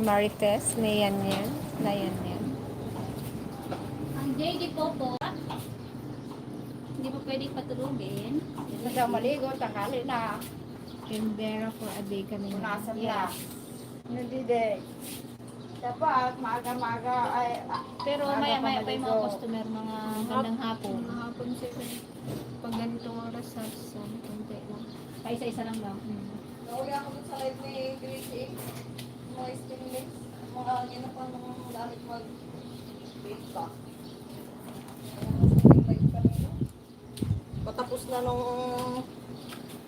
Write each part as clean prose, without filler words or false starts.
Marites, ni Yan Yan. Dayan yan. Ang JD Popo, hindi mo pwedeng patulugin. Hindi daw maligo, tanghali na. Canberra for a day kami. Punasan Yeah. na. Hindi de. Dapat maaga-maaga ay... Pero maaga maya-maya pa pa yung maligo. mga customer, mga bandang hapon. Hapon sila. Pag ganitong oras sa konti lang. Paisa-isa lang daw. Nauli ako dun sa live ni Gracie. Mga stainless. Mga yan na pa mga gamit mag-bake pa. Patapos na nung...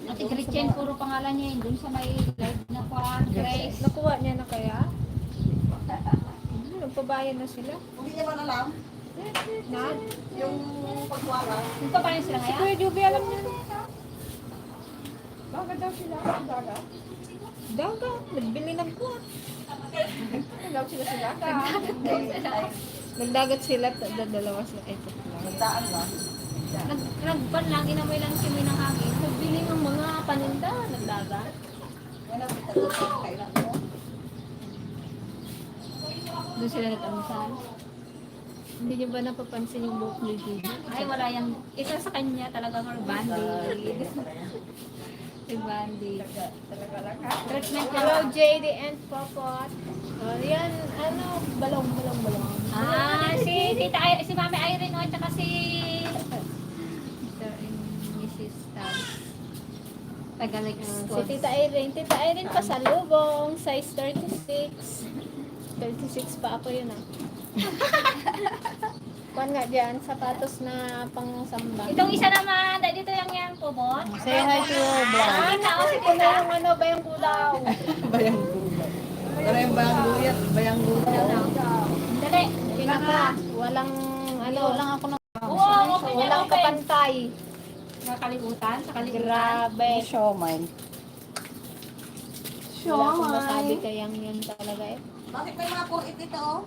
Ate Gretchen, puro pangalan niya yun. Dun sa may live na pa, Grace. Nakuha niya na kaya? Nagpabayad na sila. Hindi niya ba alam? Na? Yung pagwala. Nagpapayan sila Si ngayon? Kuya Juby alam niya na. Bakit daw sila? Daga? Daga, nagbili ng kuha. Daw sila. Nagdagat sila, dalawa sila. Ay, tatlo lang. Nagdaan ba? Nagpan lang, inamoy lang si May ng hangin. Nagbili ng mga paninda, nagdaga. Yan ang bitat sa kailan mo. Doon sila nag-amusal. Hindi niyo ba napapansin yung buhok ni Juby? Ay, wala yan. Isa sa kanya talagang band-aid. Band-aid. Talaga lang ha? Treatment niya. Hello, JD and Popot. Yan, balong. Ah, si Mami Irene o, tsaka si Mr. and Mrs. Tabs. Tagalex Si Tita Irene pasalubong, size 36. 36 pa ako yun Kuan nga dyan, sapatos na pang samba. Itong isa naman, dahil dito yung yan po, Bon. Say hi to your vlog. Ah, tao si Ito na Tita. yung bayang kulaw. Bayang gulay. Ano yung bayang guyat? Bayang gulay. Dali. Pinaka, walang lang ako ng... Oo, okay niya, walang okay. kapantay. Nakalimutan, sa kalimutan. Grabe. Show mine. Wala akong masabi kayang yan talaga eh. Bakit may mga kulit dito oh?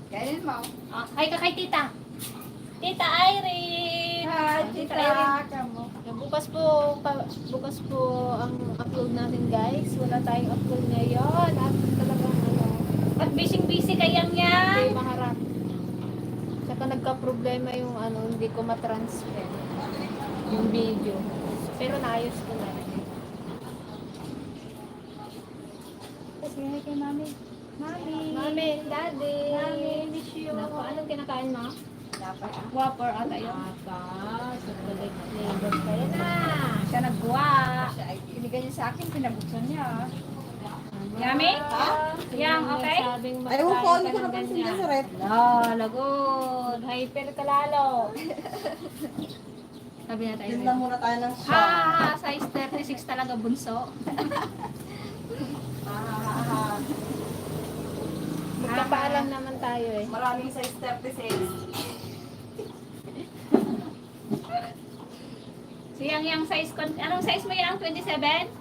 Kainin mo. Ah, hi ka kay Tita. Tita Irene. Hi, Tita tita. Irene. Kamo. Bukas po ang upload natin guys. Wala tayong upload ngayon. At talagang At busy-busy kayang yan. hindi maharap. Saka nagka-problema yung hindi ko matransfer yung video. Pero naayos ko na. Sige, hi kay Mami. Mami, Daddy. Mami, miss you. Naku, anong kinakain mo? Dapat ah. Whopper ata yun. So balik flavor kayo na. Siya nagguwa. Binigay niya sa akin, pinabuksan niya. Yummy? Ha? Yang, okay? Sabing Ayaw ko, magkain hindi ko ka ng napansin ganyan. dyan sa rep. Lagod. Hyper ka lalo. Sabi na tayo. Yun lang muna tayo ng shot. Ha, size 36 talaga bunso. Magpapaalam naman tayo eh. Maraming size 36. So yang size, anong size mo yan? 27?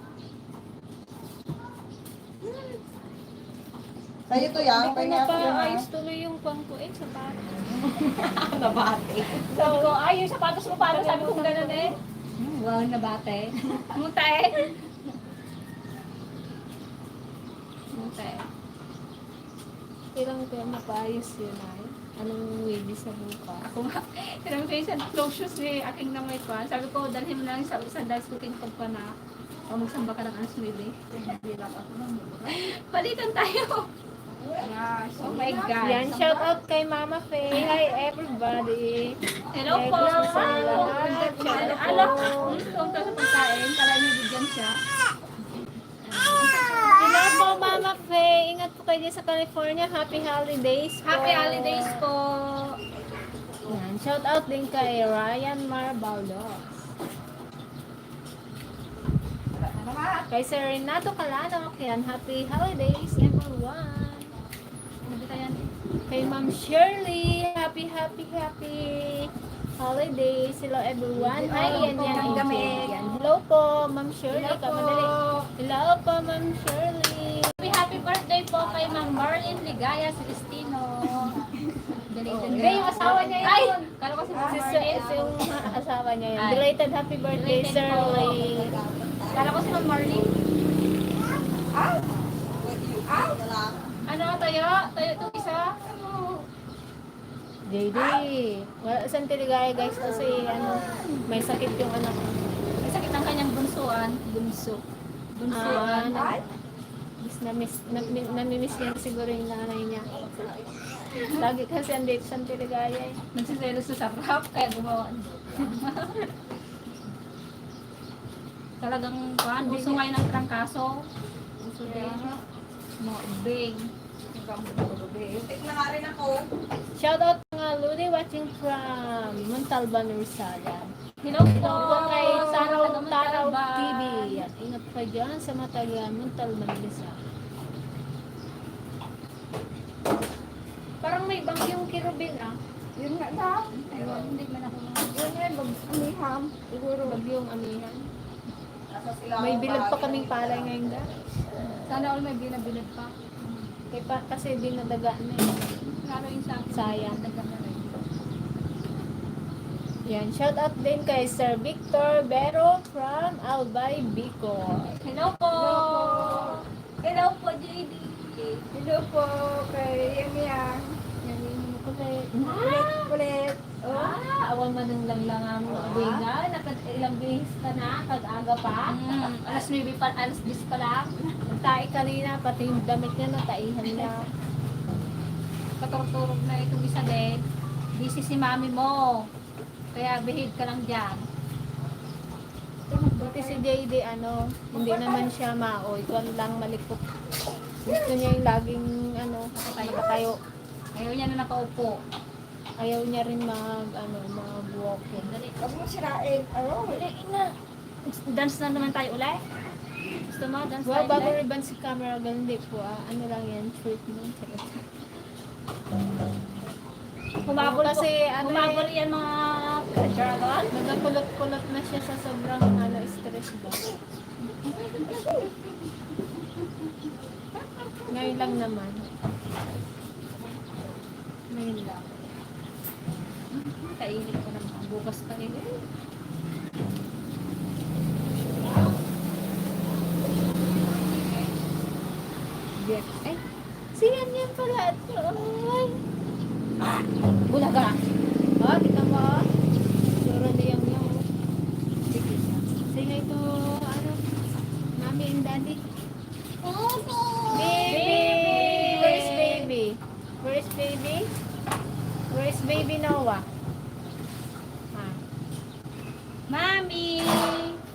Sa'yo to yan, Hindi ko kaya na ako pa yun ayos tuloy yung pang ko eh. Sapatos. nabati. Sabi ko, ay, yung sapatos mo paano? Sabi ko gano'n eh. Wow, nabate. Mutay. Mutay. Kailang ko mapaayos yun ay. Anong wavy sa buka? Ako nga, tinanong ko yung close shoes ni aking namay ko. Sabi ko, dalhin mo lang sa sandals ko tingkod pa na. O magsamba ka ng aswili. Palitan tayo. Oh my God. Yan, shout out kay Mama Faye. Hi everybody. Hello Hey, po. gusto sa lahat. Hello po. Alok. Kung sa pagkain, para may bigyan siya. Hello po Mama Faye. Ingat po kayo dyan sa California. Happy holidays po. Happy holidays po. Yan, shout out din kay Ryan Marbaldo. Kay Sir Renato Calano. Yan, happy holidays everyone. Ano ba yan? Kay Ma'am Shirley, happy holidays. Hello everyone. Hi, yan ang gamit. Yan. Hello po, Ma'am Shirley. Hello po. Kamadali. Hello po, Ma'am Shirley. Happy birthday po kay Ma'am Marlene Ligaya Celestino. Belated. Hindi, yung asawa niya yun. Ay! Kala ko si Ma'am Si Marlene. yung asawa niya yun. Ay. Belated happy birthday, Belated Sir po. Lee. Kala ko si Ma'am Marlene. Tayo itong isa. JD. Wala saan tiligaya guys kasi ano, may sakit yung anak ko. May sakit ang kanyang bunsuan. Bunso. Bunsuan. Namimiss niya siguro yung nanay niya. Lagi kasi andito sa tiligaya eh. Nagsiselo sa sarap, kaya gumawa. Talagang kuhan, gusto ngayon ng trangkaso. Gusto din. Mga ubing. Tik na nga rin ako. Shout out mga Ludi watching from Montalban, Rizal. Hello po. Hello po kay Taraw Taga-Montalban. TV. At ingat pa dyan sa mataga Montalban, Rizal. Parang may bagyong kirubin ah. Yun nga daw. Ayun, hindi man ako Yun nga, umiham. Siguro. Bagyong amihan. Nasa sila May ang bilad pa bahagi. kaming palay ngayon da. Sana all may binabilad pa. Kaya pa, kasi dinadaga na eh. Lalo yung sa akin. Sayang. Dagdag na rin. Yan, shout out din kay Sir Victor Bero from Albay, Bicol. Hello po. Hello po, JD. Hello po kay Yang. Yan yung kulit. Kulit. Awan man ng langlangang biga. Ilang bihis ka na, kag-aga pa. Alas 9 pa, alas 10 pa lang. Tae kanina, pati yung damit niya nataihan niya. Paturturog na itong isa din. Busy si mami mo. Kaya behave ka lang dyan. Buti si JD, ano, hindi naman siya maoy. Kung lang malikot. Gusto niya yung laging, ano, nakatayo. Ayaw niya na nakaupo. Ayaw niya rin mag-walking. Dali. Huwag mo sirain. Oh, Dali na. Dance na naman tayo ulit. Gusto mo? Dance Wow, tayo bago ulit? riban si camera, ganun di po ah. Ano lang yan, treatment. Humabol Kasi, ano humabol yan mga ka-dragon. Nagkulot-kulot na siya sa sobrang stress ba. Ngayon lang naman. Ngayon lang. Kainit ko naman. Bukas pa rin. Yes. Ay, siyan yan pala. Ay. Bulaga. Oh, tika mo. Suro niyang yung. Sige. Sige ito, ano, mami and daddy. Baby! Where's baby? Where's baby? Where's baby Noah? Ha? Mami!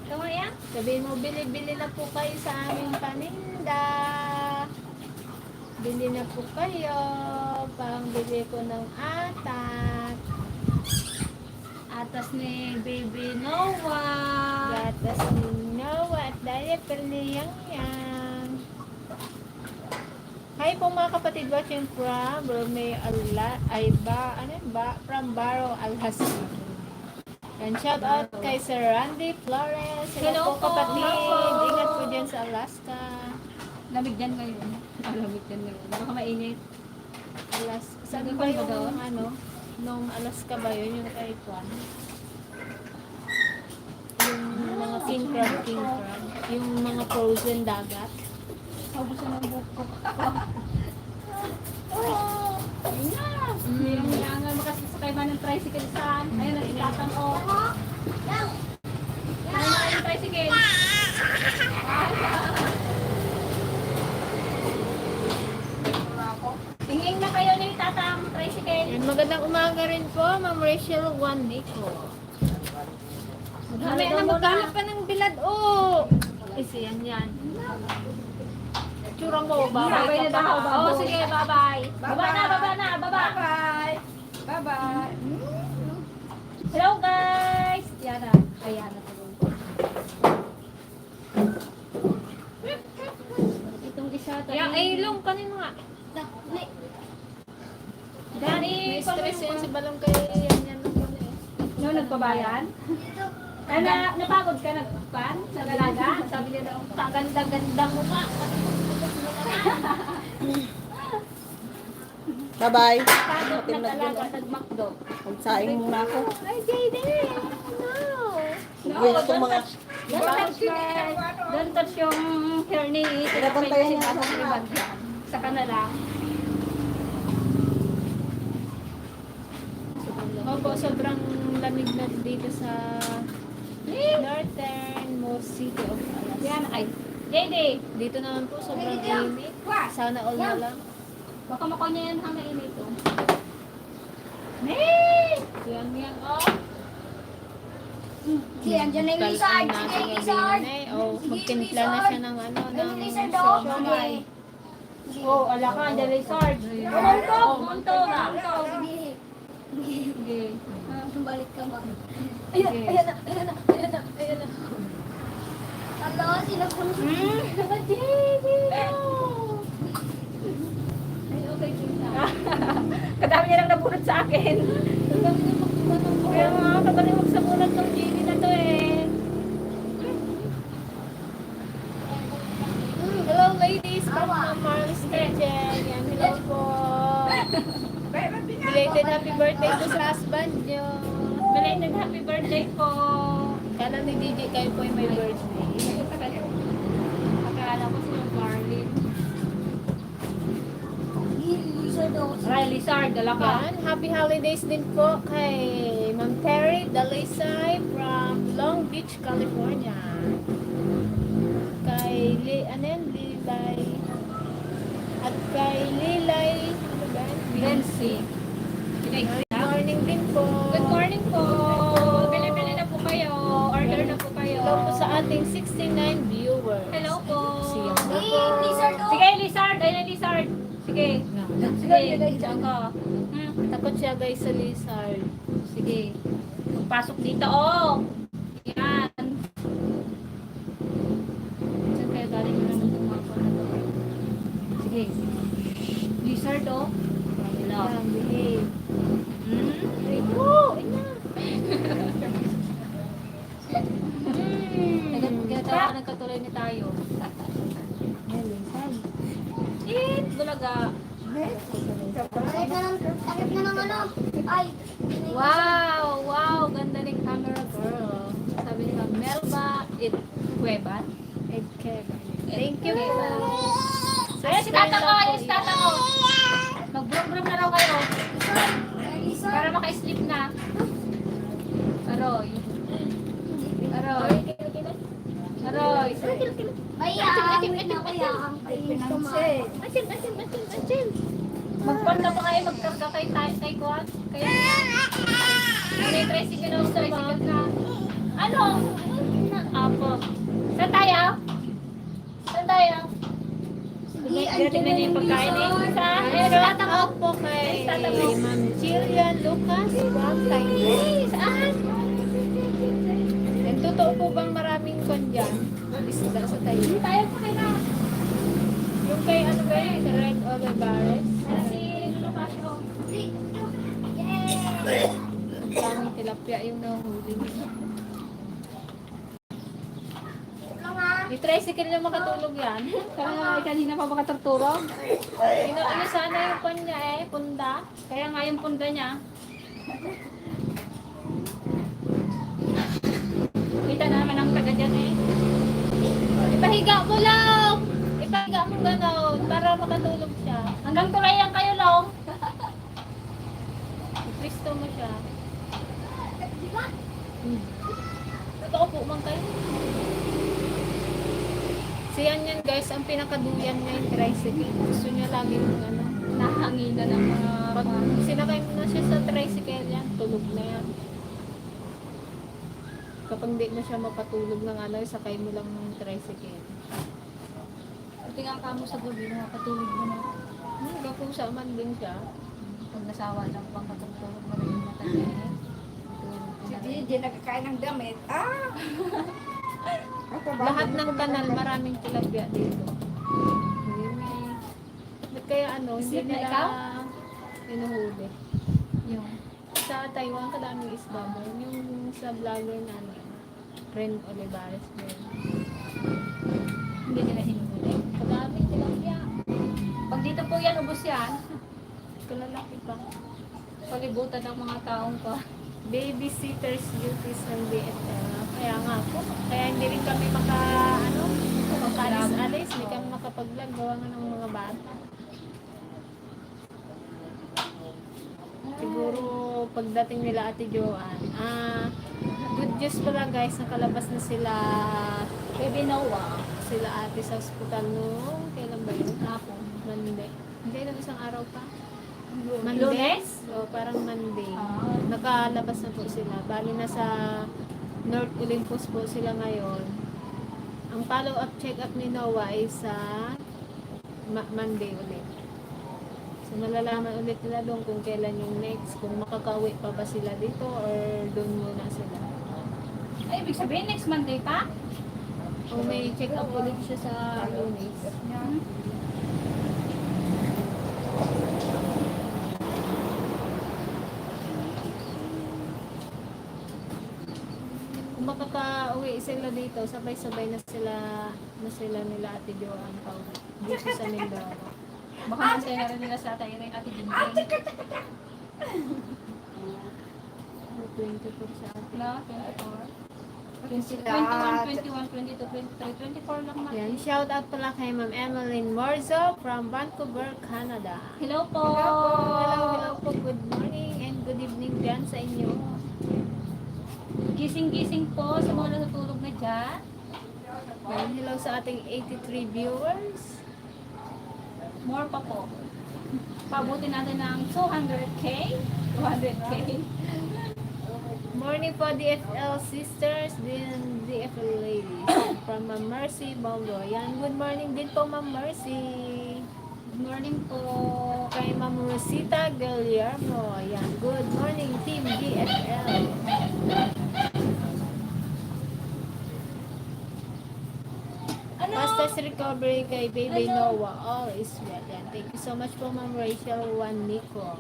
Kamu yan? Sabihin mo, bili-bili na po kayo sa aming paninda. Bili na po kayo. Pang bili ko ng atat. Atas ni Baby Noah. Gatas ni Noah at diaper ni Yang Yang. Hi po mga kapatid watching from Brunei from Baro Alhassan. And shout out kay Sir Randy Flores. Hello po. kapatid. Hello. Ingat po dyan sa Alaska. Lamig dyan ngayon. Lamig dyan ngayon. Baka mainit. Alaska. Saan Nagkakon ba ba yung doon? ano? Nung Alaska ba yun? Yung kay Kwan? Yung mga king crab. Yung mga frozen dagat. Ubus na ng buhok ko. Ayun na. Yung nga makasasakay ba ng tricycle saan? Ayun, nag-ikatang ko. Ayun na yung tricycle. Tingin na kayo ni tatang tricycle. And magandang umaga rin po, Ma'am Rachel Juan Nico. Mamaya na maghanap ka ng bilad, oh! Kasi yan. Tsura mo, babay Babay ka na daw. pa. Oo, sige, bye-bye. Baba na, baba na, baba. Bye-bye. Bye-bye. Hello guys! Yana. Ayan na itong isa. Ay, ilong kanino nga. Dani, May stress yan si Balong kay yan. no, nagpabayan? Napagod ka nagpan sa dalaga? Sabi niya daw, ganda-ganda mo ka. Bye-bye. Pagod nag-alaga, nag-McDo. Magsaing muna ako. Ay, JD! No! Gusto ko mga... Don't touch yung hair ni Pinapantayan niya sa kanila. po, sobrang lamig na dito sa Northern Most City of Alaska. Yan, ay. Dede, Dito naman po, sobrang init. Sana all na lang. baka makuha niya yan ang nainit ito. Nee! Yan, oh. Sige, andyan na yung lizard. Sige, lizard. Oh, magtimpla na siya ng ano, ng Lizard daw. siomay. Oh, ala ka, the resort. Munto na. Sige. Sige. Balik ka ba? Sige. Ayan na. Hello, sino po? Ay, okay, kita. Kadami niya lang nabunod sa akin. Kaya nga, kagaling magsabunan tong GD na to eh. Hello ladies from Marlis Kitchen. Yan, hello po. Belated happy birthday to sa husband nyo. Belated happy birthday po. Kala ni DJ kayo po yung may birthday. Akala ko si Marlene. Lizard daw. Ay, Lizard, dala ka. Yan, happy holidays din po kay Ma'am Terry Dalisay from Long Beach, California. Kay Lilay. At kay Lilay, ano ba? Nancy. Good morning din po. Good morning po. Bili-bili na po kayo. Order na po kayo. Hello po sa ating 69 viewers. Hello po. Siya na po. Lizard daw. Sige, Lizard. Ayun na, Lizard. Sige. Sige. Diyan ka. Takot siya guys sa lizard. Sige. Magpasok dito, oh. Yan. Saan kaya galing na naman tumapa na to? Sige. Lizard, oh. Hello. Yan, behave. Hmm? Oh, ina. Kaya nagkatuloy ni tayo. Yan, lizard. Bulaga. Takip na ng ano. Ay. Wow! Wow! Ganda ng camera, girl. Sabi nila, Melba it Cueban. Okay. Thank you po. Ayan, si Tata ko! Ayan, si Tata ko! Mag-brum-brum na raw kayo. Para maka-sleep na. Aroy. Aroy. Aroy. Magpanda pa kayo, magkarga kay Kuan. Kaya, ano yung tricycle na gusto, tricycle na. Ano? Apo. Saan tayo? Saan tayo? Ganyan na yung pagkain eh. Saan? Ayun, tata ko. Ako po kay Ma'am Jillian Lucas from Thailand. Saan? And totoo po bang maraming kon dyan? Isda sa Thailand. Tayo pa kayo na. Yung kay ano ba yun? Red Olivares. Ano si Lucasio? Ang daming tilapia yung nahuli. Yung tricycle na makatulog yan. Kaya kanina pa makaturturog. Ano sana yung kon niya punda. Kaya nga yung punda niya. Kita naman ang taga dyan eh. Ipahiga mo lang! Ipahiga mo gano'n para makatulog siya. Hanggang tulay lang kayo, Long. Ipristo mo siya. Totoo po man kayo. Siyan yan guys, ang pinakaduyan niya yung tricycle. Gusto niya lagi yung ano. Nahanginan ng mga... Pag sinakay mo na siya sa tricycle yan, tulog na yan. Kapag di na siya mapatulog ng ano, sakay mo lang ng tricycle. Tingnan ka mo sa gabi, nakatulog mo na. Kapusa man din siya. Pag nasawa lang pang katulog mo rin yung mata niya eh. Tulog ko Si na rin. Gigi nagkakain ng damit. Ah! Lahat ng kanal, maraming tilapia dito. Hindi may... Ba't kaya ano, hindi Sleep na nila ikaw? inuhuli. Yung... Sa Taiwan, kadaming isda mo. Yung sa vlogger na ano, Ren Olivares din. Hindi nila hinuhuli. Kadaming tilapia. Pag dito po yan, ubos yan. Kalalaki pa. Palibutan ng mga taong pa. Babysitters duties ng DFL. Kaya nga po. Kaya hindi rin kami makalis-alis. Hindi kami makapag-vlog. Gawa nga ng mga bata. Siguro pag pagdating nila Ate Joanne. Good news pala guys, nakalabas na sila Baby Noah. sila ate sa hospital nung kailan ba yun? Hapon. Monday. Hindi, nung isang araw pa. Lunes? O, parang Monday. Ah. Nakalabas na po sila. Bali na sa North Olympus po sila ngayon. Ang follow-up check-up ni Noah ay sa Monday ulit. So, malalaman ulit nila doon kung kailan yung next, kung makakauwi pa ba sila dito or doon muna sila. Ay, ibig sabihin, next Monday pa? O may check-up ulit siya sa Lunes. Kung makaka-uwi sila dito, sabay-sabay na sila nila Ate Joanne pa dito sa Mindoro. Baka nantay na rin nila sa tayo rin Ate Jinjin. 24 sa atin. Na, 24. 21, Sila. 21, 22, 23, 24 lang natin. Yan, shout out pala kay Ma'am Emeline Morzo from Vancouver, Canada. Hello po! Hello po, good morning and good evening dyan sa inyo. Gising-gising po sa mga natutulog na dyan. Yan, hello sa ating 83 viewers. More pa po. Pabuti natin ng 200k. 200k. Morning po DFL sisters, din DFL ladies. From Ma'am Mercy Bongo. Yan, good morning din po Ma'am Mercy. Good morning po. Kay Ma'am Rosita Guillermo. Yan, good morning Team DFL. Ano? Fastest recovery kay Baby Noah. All is well. Yan. Thank you so much po Ma'am Rachel Juan Nico.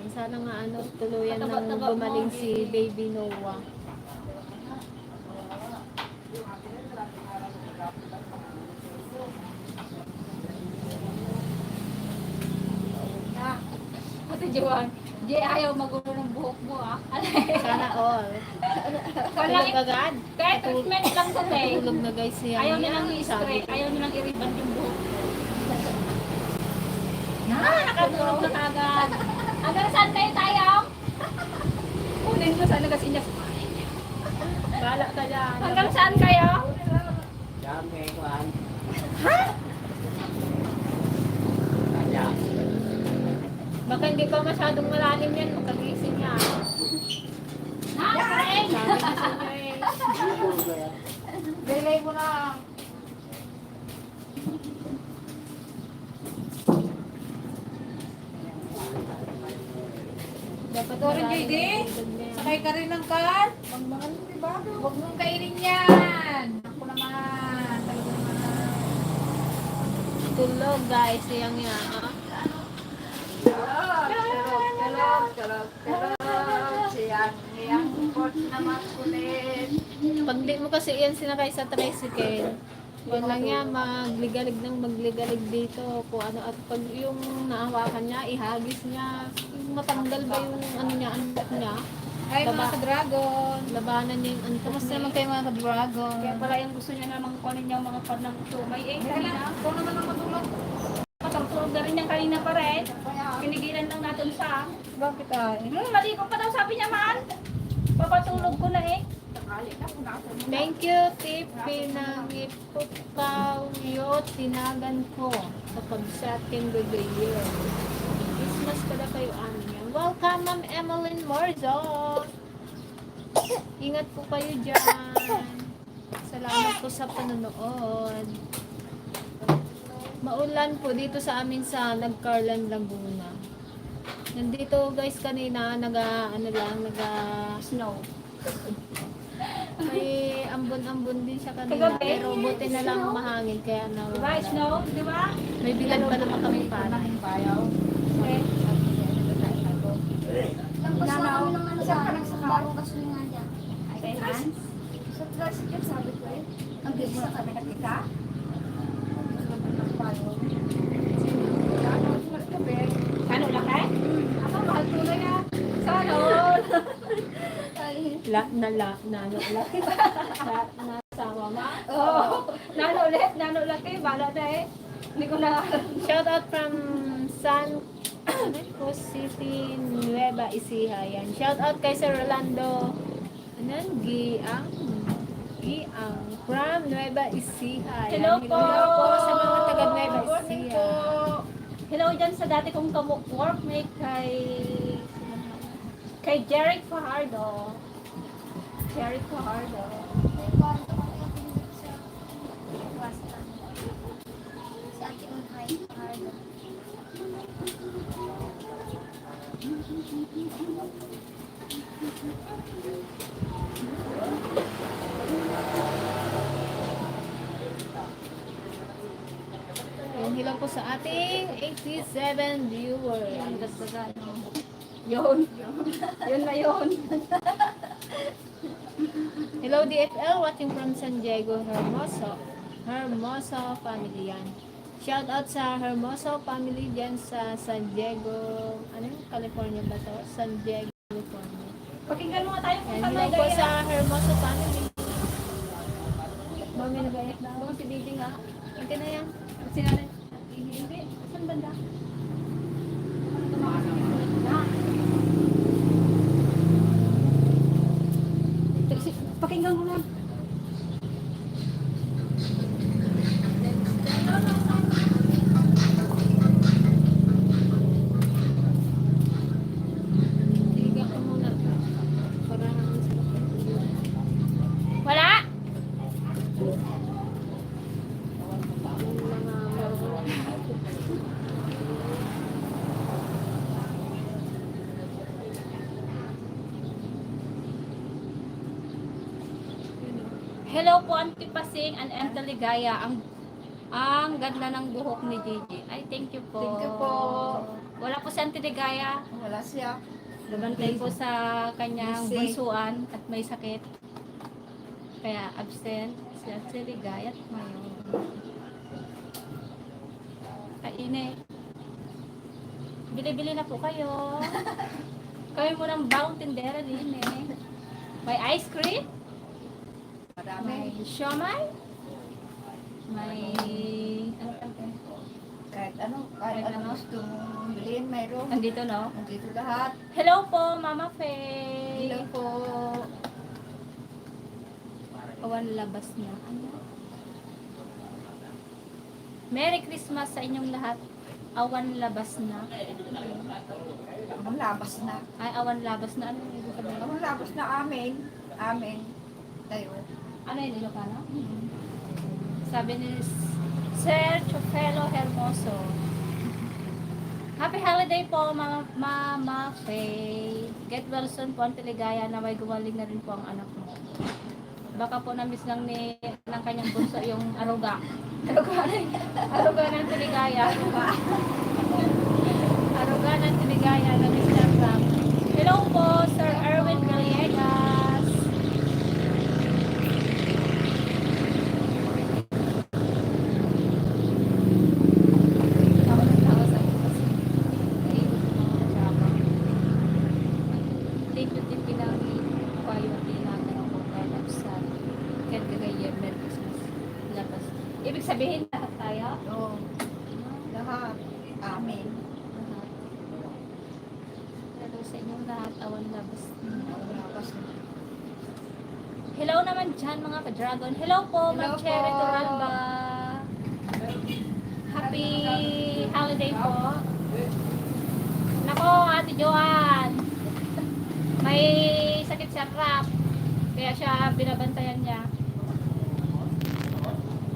And sana nga tuluyan nang gumaling si Baby Noah. Ate Joanne, Jay ayaw magulo ng buhok mo ah. Sana all. Tulog agad. Kahit treatment lang to eh. Tulog na guys siya. Ayaw nilang i-straight, ayaw nilang i-ribbon yung buhok. Nakatulog na kagad. Hanggang saan kayo tayo? Kunin mo sana kasi niya. Bala ka dyan. Hanggang saan kayo? Baka hindi pa masyadong malalim yan. Makagising niya. Nakakain! Sabi ko sa inyo eh. Delay mo na. Dapat Sorry, malalim JD. ang tugtog niya. Sakay ka rin ng car. Magmahal mo, diba? Huwag mong kainin yan. Ako naman. Talaga naman. Tulog guys. Siyang yan. Charot. Siyang pot naman kulit. Pag di mo kasi yan sinakay sa tricycle, yun lang yan, magligalig dito, kung ano, at pag yung naawakan niya, ihagis niya, yung matanggal ba yung ano niya, antok niya, Ay, mga ka-dragon. labanan niya yung antok Kamusta niya. naman kayo mga ka-dragon? Kaya pala yung gusto niya namang kunin niya ang mga pan ng tumay eh. Kanina, Ikaw naman ang matulog. patulog na rin yung kanina pa rin. Pinigilan lang natin siya. Bakit ay? Maligo pa daw sabi niya man. Papatulog ko na eh. Thank you, Tipi, ng ipukaw yo, tinagan ko kapag sa ating year. Christmas pala kayo amin. Welcome, Ma'am Emeline Morzo. Ingat po kayo dyan. Salamat po sa panonood. Maulan po dito sa amin sa Nagcarlan, Laguna. Nandito guys kanina, Snow. may ambon-ambon din siya kanina. Kagabi? Pero buti na lang mahangin kaya Diba, nawala. snow? Diba? May bilad pa naman kami para. Okay. Lampas na kami ng ano sa bagong kasulingan dyan. Okay, Hans. Sa tricycle, sabi ko eh. Ang bilis na kami nakita. Ano laki? Ako, mahal tulay ah. Sana all. Nasama ma. Oo. Nano laki. Bala na eh. Hindi ko na alam. Shout out from San Post City, Nueva Ecija. Yan. Shout out kay Sir Rolando. Anan? Giang. From Nueva Ecija. Yan. Hello po. po sa mga taga Nueva Ecija. Hello dyan sa dati kong workmate kay Jeric Fajardo. Jeric Fajardo. Yung hello po sa ating 87 viewers. Ang dasdagan. Yun. Yun na yun. Hello DFL, watching from San Diego, Hermoso. Hermoso family yan. Shout out sa Hermoso family dyan sa San Diego, ano yung California ba to? San Diego, California. Pakinggan mo nga tayo kung Yan, saan hello po nagaya. sa Hermoso family. Mami nagayak na ako. Si Bibi nga. Okay na yan. Sinabi, hindi. Saan banda? Pakinggan ko lang. Tiga ko muna. Para Wala? Hello po, Auntie Pasing and Auntie Ligaya. Ang ganda ng buhok ni Gigi. Ay, thank you po. Thank you po. Wala po si Auntie Ligaya. Wala siya. Lumantay po sa kanyang Busy. bunsuan at may sakit. Kaya absent si Auntie Ligaya at ngayon. Kaine. Bili-bili na po kayo. Kami mo ng bagong tindera din eh. May ice cream? Marami. May siomay? May... Ano pa ito? Kahit Kahit ano ano. gusto mong bilhin, mayroon. Andito no? Nandito lahat. Hello po, Mama Faye. Hello po. Awan labas na. Ano? Merry Christmas sa inyong lahat. Awan labas na. Ang labas na. Ay, awan labas na. Ano yung ibig sabihin? Ang labas na amin. Amin. Tayo. Ano yung Ilocano? Sabi ni Sir Chofelo Hermoso. Happy holiday po, Mama Faye. Get well soon po ang Tiligaya na may gumaling na rin po ang anak mo. Baka po na-miss lang ng kanyang bunso yung aruga. Aruga ng Tiligaya. Aruga ng Tiligaya na Mr. Ram. Hello po, Sir Erwin Villegas. Tawa sa iyo kasi naiibig ko mga drama. Thank you din pinagi payo at tinagan ako kaya sa Ken Gagayer Merry Christmas. Labas. Ibig sabihin lahat tayo? Oo. Lahat. Amin. Lahat. Hello sa inyong lahat. Awan labas. Ang labas na. Hello naman dyan mga ka-dragon. Hello po, Hello Ma'am Cherry po. Turalba. Happy holiday po. Nako, Ate Joan. May sakit sa rap. Kaya siya binabantayan niya.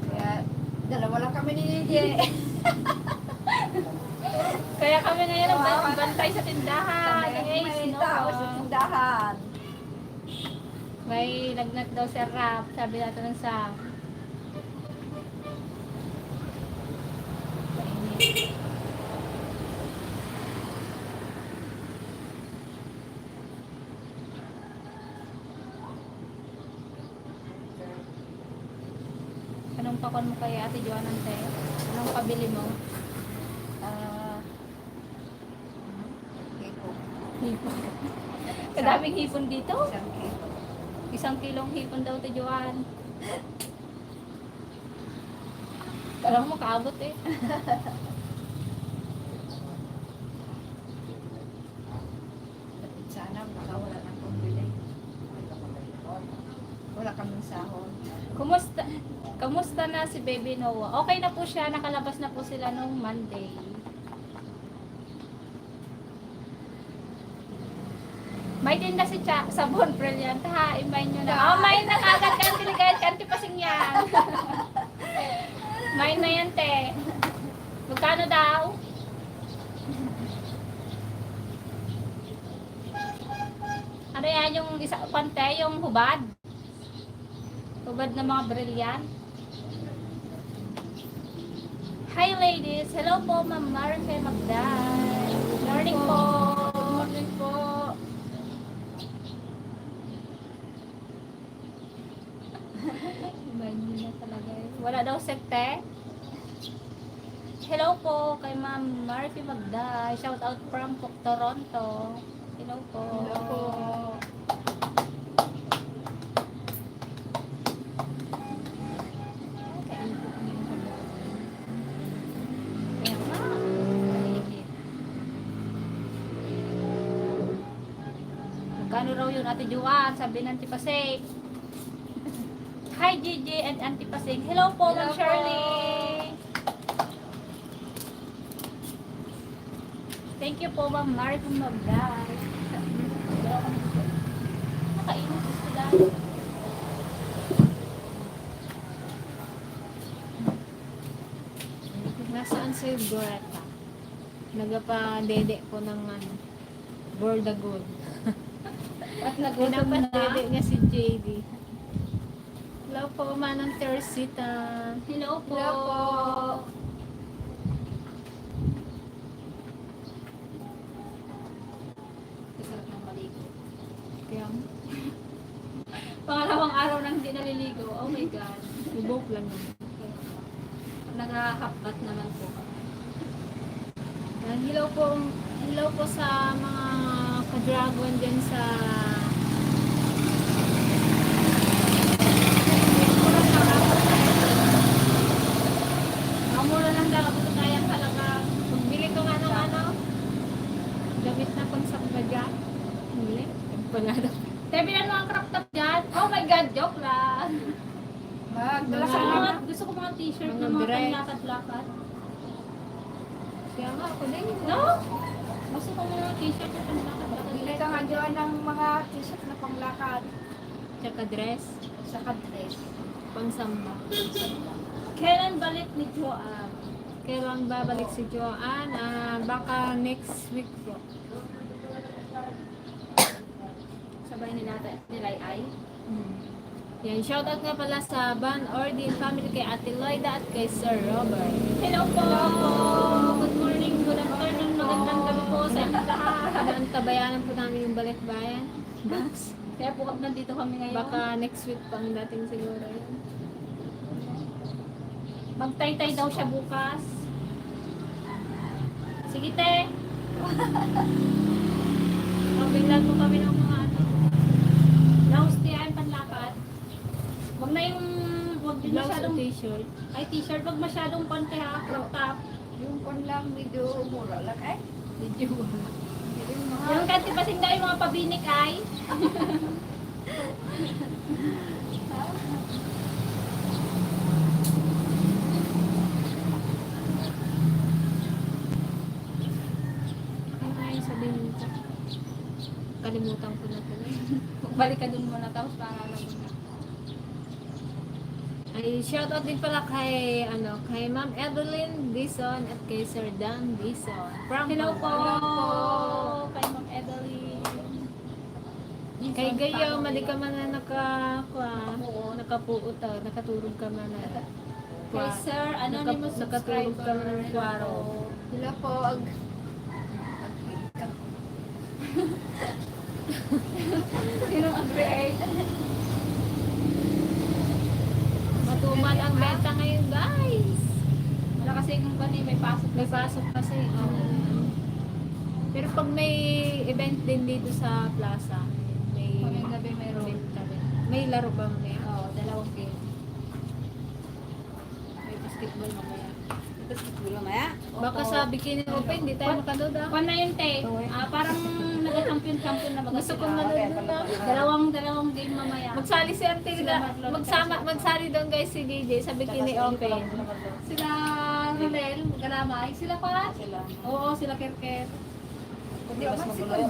Kaya, dalawa lang kami ni Nije. Kaya kami ngayon ang bantay sa tindahan. Ay, May sino tao po? sa tindahan. May lagnat daw sa rap. Sabi natin ng Sam. Anong pakon mo kay Ate Joanna te? Anong pabili mo? Ah, ito. Hipon. Kadaming hipon dito. Isang kilo. 1 kilong hipon daw Ate Joanna. Kala mo makaabot eh. Kamusta na si Baby Noah? Okay na po siya, nakalabas na po sila nung Monday. May tinda si Sabon Brilliant ha, invite nyo na. Oh, may nakagad kanti ligayat kanti pasing yan. May na yan te. Magkano daw? Ano yan yung isa pante, yung hubad? Hubad ng mga brilliant. Hi ladies! Hello po, Ma'am Marife Magday. Good morning po. Good morning po. Iba na talaga eh. Wala daw sekte. Hello po kay Ma'am Marife Magday. Shout out from Toronto. Hello po. Hello po. Kaya nga. Mainit. Magkano raw yun, Ate Juan? Sabi ng Auntie Pasig. Hi, Gigi and Auntie Pasig. Hello po, Ma'am Hello po. Shirley. Thank you po, Ma'am Mari kung mag-guy. Nakainit sila. Nasaan si Goreta? Nagapa-dede ko ng ano, Bordagon. At nagutom na. Pinapadede niya si JD. Hello po, Manang Teresita. Hello po. Hello po. Sarap ng maligo. Kaya, Pangalawang araw nang hindi naliligo. Oh my God. ubok lang naman. Naghahapat naman po. Hello po sa mga ka-dragon dyan sa Mura lang daw. Ito kaya talaga. pagbili ko nga ng ano, damit na pang sa badya. Hindi. Panalo. Tebilan mo ang crop top dyan. Oh my God. Joke lang. Magdala Gusto ka ko na. mga, gusto ko mga t-shirt Mga na mga dress. panlakad-lakad. Kaya nga ako din. No? Gusto ko mga t-shirt na panlakad-lakad. Bili ka nga dyan ng mga t-shirt na panglakad. Tsaka dress, Sa dress. pang samba. Kailan balik ni Joanne? Kailan babalik si Joanne? Baka next week po. Sabay nila Ay. Yan, shoutout nga pala sa Van Ordin family kay Ate Loida at kay Sir Robert. Hello po! Good morning, good afternoon, magandang gabi po sa inyo lahat. Ang tabayanan po namin yung balikbayan. Kaya po nandito kami ngayon. Baka next week pang dating siguro yun. Magtaytay daw siya bukas. Sige te. Pabiglan mo kami ng mga ano. Naustihan panlakad. Wag na yung wag din Blouse o masyadong t-shirt. ay t-shirt, wag masyadong konti ha, crop top. Yung kon lang medyo mura lang eh. Medyo Yung mga Yung kanti pasing daw yung mga pabinik ay. ano nga yung sabihin ko? Kalimutan ko na tuloy. Balik ka dun muna tapos paalala mo na. Ay, shoutout din pala kay kay Ma'am Evelyn Dison at kay Sir Dan Dison. From Hello po. Hello Kay Ma'am Edeline. Kay Gayo, mali ka man na nakapuot, nakaturog ka man na. Kay Sir Anonymous Nakatulog ka man ng subscriber. kwaro. sila po Sinongag-create? Matumal ang benta ngayon, guys. Wala kasi kung pati may pasok. May pasok kasi. Pero pag may event din dito sa plaza, may Ngayong gabi mayroon. benta rin. May laro ba mamaya? Oo, dalawang game. May basketball mamaya. Tapos siguro maya. Baka sa bikini open, hindi tayo makanood ah. Kwan na yun, te. Parang nag-champion-champion na baga Gusto sila. kong manood nun ah. Dalawang game mamaya. Magsali si Ate magsali doon guys si DJ sa bikini open. Sila Ronel, Galamay, sila pa. Sila. Oo, sila Kerker. Hindi mas magulo yun.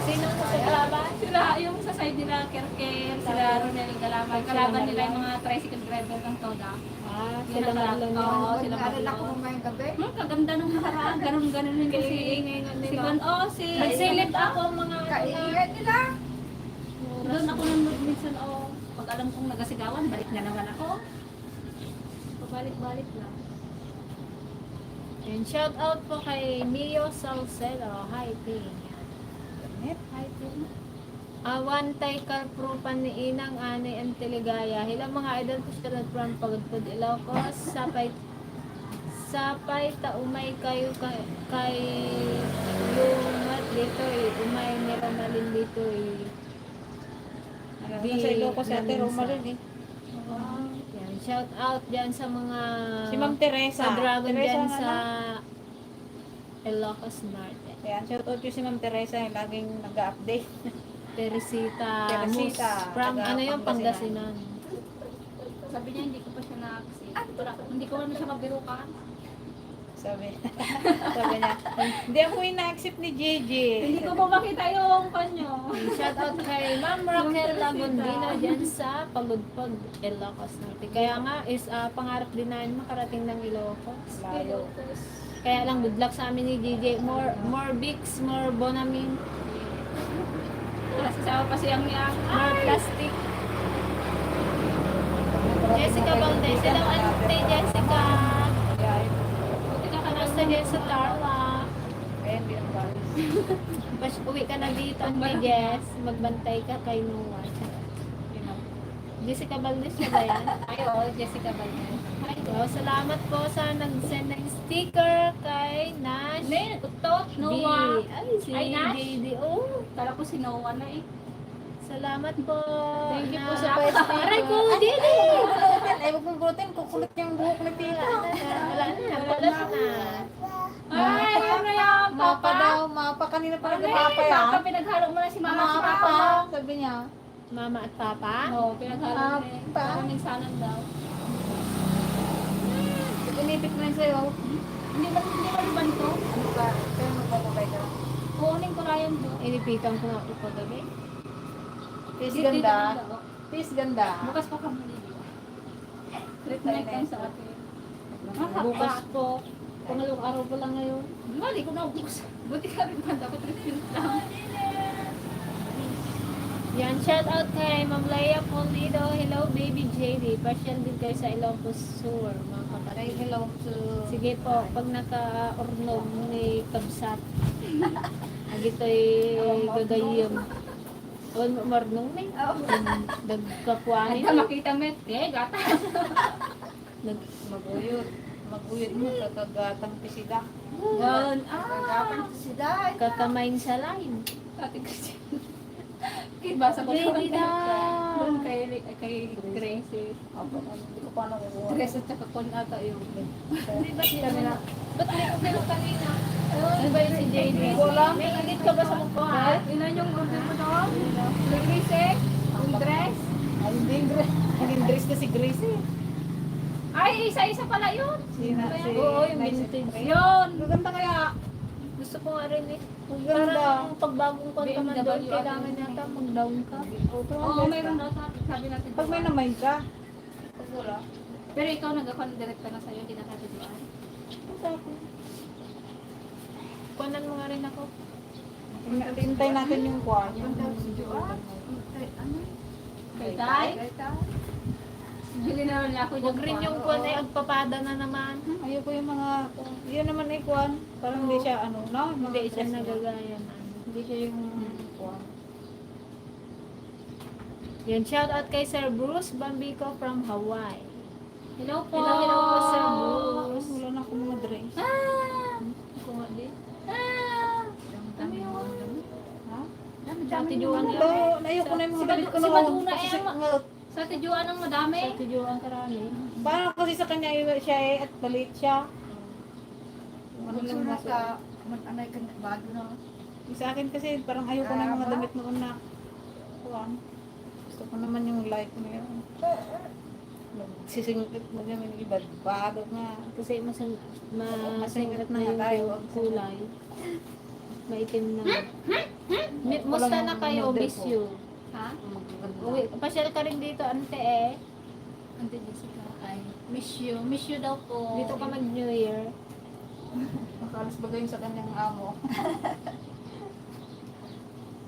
Sino sa kalaban? Sila, yung sa side nila, Kerker, sila Ronel, Galamay. Kalaban nila yung mga tricycle driver ng Toda. Ah, Yun sila ang lang kalaban. lang. Oo, sila Nag-aaral ako maglo. mamayang gabi. Kaganda nung nakaraan. Ganun-ganun yun kasi. Si Juan, si... Nagsilip ako mga... Kaiingat nila. Doon ako nanonood minsan, pag alam kong nagasigawan, balik na naman ako. Pabalik-balik lang. And shout out po kay Mio Salcedo. Hi, Ting. Hi, Tim. Awantay karprupan ni Inang Ani ang Teligaya. Hilang mga idol ko siya from Pagudpud Ilocos. Sapay taumay kayo kay lumat dito eh. Umay ni Romalin dito eh. Nasa Ilocos si Ate Romalyn eh. Yan, shout out dyan sa mga Si Ma'am Teresa. sa Dragon Teresa dyan nga sa lang. Ilocos Norte. Ayan, shout out yung si Ma'am Teresa yung laging nag-update. Teresita Teresita, Mus. From taga ano yung Pangasinan. Pangasinan. Sabi niya, hindi ko pa siya na-accept. Hindi ko na siya mabirukan. Sabi niya, hindi ako yung na-accept ni JJ. Hindi ko pa makita yung kanyo. Shout out kay Ma'am Raquel Lagondino dyan sa Pagudpud, Ilocos Norte. Kaya nga is pangarap din namin makarating ng Ilocos. Layo. Kaya lang good luck sa amin ni DJ. More Bix, more Bonamin, Kasi sa pa siyang niyang. more plastic. Jessica Valdez. Silang ante Jessica. Buti ka ka Basta dyan sa Tarlac. Ayan, binangbalis. Pas uwi ka na dito, Ante Jess. Magbantay ka kay Noah. Jessica Valdez na ba yan? Ay, Jessica Valdez. So, salamat po sa nag-send ng sticker kay Nash May nagtutot, B. Noah. Ay, si Ay, Nash? JD. Oh, Kala ko si Noah na eh. salamat po. Thank you po na- sa pa-sticker. Aray ko, Didi! Ay, huwag mong gurutin, kukulit yung buhok ni Tita. Wala na, palas na. Ay, ano yan, Mapa Papa? daw, mapa. Kanina pa Ano nag-papa eh, yan. Papa, pinaghalo mo na si Mama si Papa. Mapa, sabi niya. Mama at Papa? Oo, pinaghalo mo na eh. Papa. Parang minsanan daw. Inipit mo yun sa'yo. Hindi ba ito? Ano ka? Kaya magpapabay ka lang. Kunin ko Ryan doon. Inipitan ko nga po gabi. Peace Dito ganda. lang daw. Peace ganda. Bukas pa kami dito. Treatment lang sa atin. Bukas po. Pangalawang araw pa lang ngayon. Mali ko na bukas. Buti ka rin ba? Dapat treatment lang. Yan, shout out kay Ma'am Leia Polido. Hello, baby JD. Pasyal din kayo sa Ilocos Sur, mga Say kapatid. hello to... Sige po, pag naka-ornog ni Kabsat, agito'y gagayim. Huwag mo marunong na Dagkakwanin. Ay, makita met. Gata. Maguyod. Maguyod mo, kakagatang pisida. Yan. Kakagatang pisida. Kakamain sa line. Ate kasi. Basa ko Ready na. Doon kay Gracie. Hindi ko paano kukuha. Gracie at saka Con ata yung. Hindi ba't kanina? Ba't may kumilo kanina? Ano ba yun si JD? Wala. May ingit ka ba sa mukha? Ilan yung order mo doon? Gracie? Yung dress? Ay, hindi Grace. Hindi Grace na si Grace eh. Ay, isa-isa pala yun. Oo, yung vintage. Yun. Maganda kaya. Gusto ko nga rin eh. Maganda. Parang pagbagong ka naman BMW doon, kailangan yata mag-down ka. Oo, mayroon daw sabi natin. Pag may namain ka. Pag wala. Pero ikaw nagka-direct na sa'yo, hindi nakatidyoan. Kuhanan mo nga rin ako. Hintay natin yung kwan. Kay Tay? Bili na lang ako Huwag rin yung kuhan ay agpapada na naman. Ayoko yung mga... Yun naman ay kwan. Parang hindi siya ano, no? Hindi siya nagagaya na. Hindi siya yung kwan. Yan, shout out kay Sir Bruce Bambico from Hawaii. Hello po. Hello po, Sir Bruce. Wala na akong mga drinks. Ako nga din. Dami yun. Ha? Sa tijuan Hello, yan. ayoko na yung mga Si galit ko si na. Maduna Kasi eh. Sa tijuan ng madami. Sa tijuan karami. Parang kasi sa kanya siya at balit siya. Ano Ano lang na nasa... ka, mag-anay ka na bago na. Sa akin kasi parang ayoko na yung mga damit noon na. Kuwan. Gusto ko naman yung light na yun. Sisingkit mo naman yung iba. Bago nga. Kasi masingkat na na yung tayo. kulay. Maitim na. Musta na kayo? Miss you. Ha? Uwi, pasyal ka rin dito, ante eh. Ante Jessica. Ay, miss you. Miss you daw po. Dito ka mag New Year. Makalas bagay sa kanyang amo.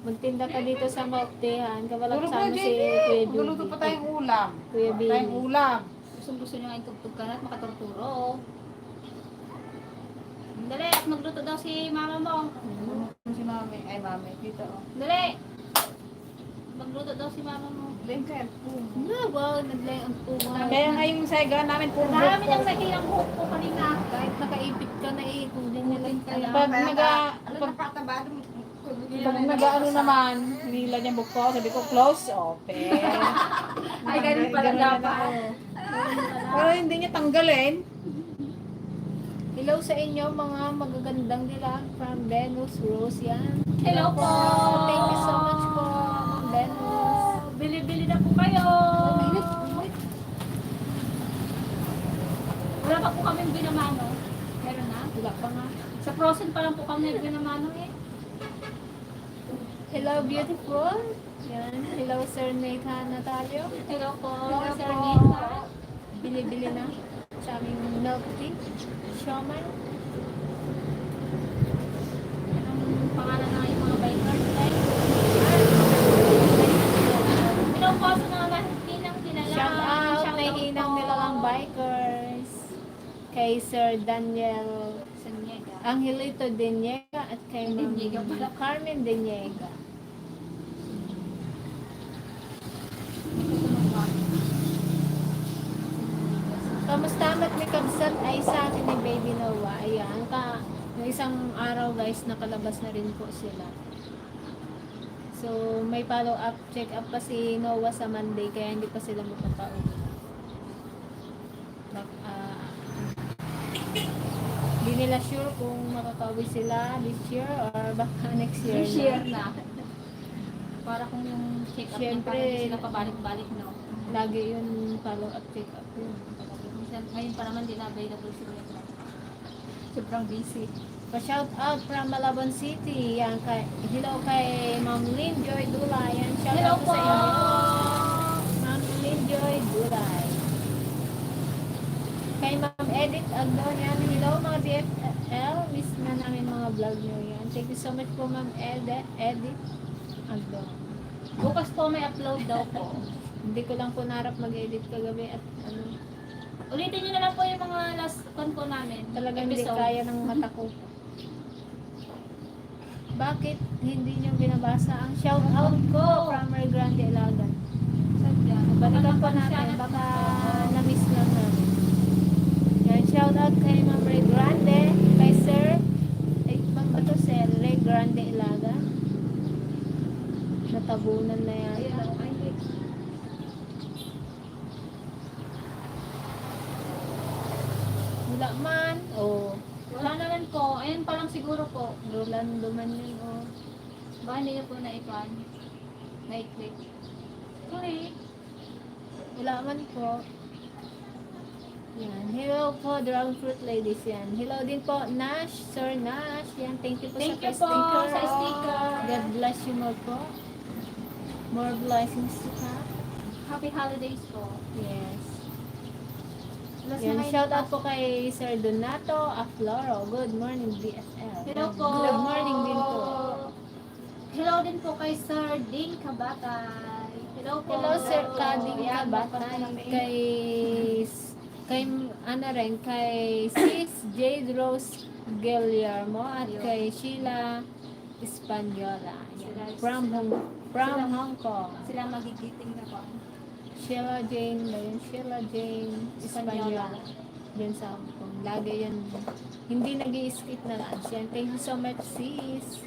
Magtinda ka dito sa Mauktihan. Kawalang Tulog sama na, si JJ. Kuya Magluluto Judy. pa tayong ulam. Kuya Billy. Tayong ulam. Gusto niya ngayon tugtog ka na at makaturturo. Dali, at magluto daw si mama mo. Si mami. Ay, mami. Dito. Oh. Dali! Magluto daw si mama mo. Bengket. Wow, naglayang ang tunga. Kaya nga yung saiga namin puro Marami buko. nang nahilang buhok ko kanina. Kahit nakaipit ka na eh, kung din nilang kaya. Pag Ano na patabado mo? nag-ano naman, nila niya buko, sabi ko close, open. Ay, ganun pala dapat. Pero hindi niya tanggalin. Hello sa inyo mga magagandang dilag from Venus Rose yan. Hello po! Thank you so much po, Ma'am Venus. Bili-bili na po kayo! Wala pa po kami binamano. Meron na? Wala pa nga. Sa frozen pa lang po kami binamano eh. Hello, beautiful. Yan. Hello, Sir Nathan Natalio. Hello po, Hello Sir po. Nita. Bili-bili na sa aming milk tea. Shawman. Anong pangalan na yung mga bikers? Hello po sa mga hinang kilala. Shout out Shout kay out Hinang po. Nilalang Bikers. Kay Sir Daniel Sanyega. Angelito Deniega at kay Ma'am Deniega pala. Carmen Deniega. Kamusta mat may kabsat ay sa akin ni Baby Noah. Ayan, yung isang araw guys, nakalabas na rin po sila. So, may follow-up, check-up pa si Noah sa Monday, kaya hindi pa sila makapauwi. Hindi nila sure kung makakauwi sila this year or baka next year. This year na. Para kung yung check-up niya Siyempre, para hindi sila pabalik-balik, no? Lagi yun follow-up, check-up yun. Minsan, ngayon pa naman din available si Kuya Clark. Sobrang busy. Pa-shout out from Malabon City. Yan, hello kay Ma'am Lynn Joy Dulay. Yan, shout Hello out po! sa inyo. Ma'am Lynn Joy Dulay. Kay Ma'am Edith Agdon. Yan, hello mga DFL. Miss na namin mga vlog nyo yan. Thank you so much po Ma'am Edith Agdon. Bukas po may upload daw po. Hindi ko lang po narap mag-edit kagabi at ano, Ulitin nyo na lang po yung mga last con po namin. talagang hindi episode. kaya ng mata ko. Bakit hindi nyo binabasa ang shout out ko from Rio Grande, Ilagan? Sadya. Balikan po natin, baka na-miss lang namin. Yan, shout out kay Ma'am Ray Grande, kay Sir, ay, bang ba to, Sir Ray Grande Ilaga? Natabunan na yan. Wala man, oh, Wala na rin po. Ayun pa lang siguro po. Rolando man yun, oh. Baka hindi na po naipan. Na-click. Click. Wala man po. Yan. Hello po, Dragon Fruit Ladies yan. Hello din po, Nash, Sir Nash. Yan, thank you po Thank sa you po sticker. sa sticker. God bless you more po. More blessings to come. Happy holidays po. Yes. Last Yan, na kayo shout na- out po kay Sir Donato Afloro. Good morning, BFL. Hello po. Good morning din po. Hello din po kay Sir Dean Kabatay. Hello po. Hello, Sir Kading Ayan, Kabatay. magpapalaki. Kay ano rin, kay Sis Jade Rose Guillermo at kay Sheila Espanyola. Yan. From Hong Kong. Sila magigiting na po. Sheila Jane, ayun, Sheila Jane Espanyola. Yan sa Hong Kong. Lagi yan. Hindi nag-i-skip na ads yan. Thank you so much, sis.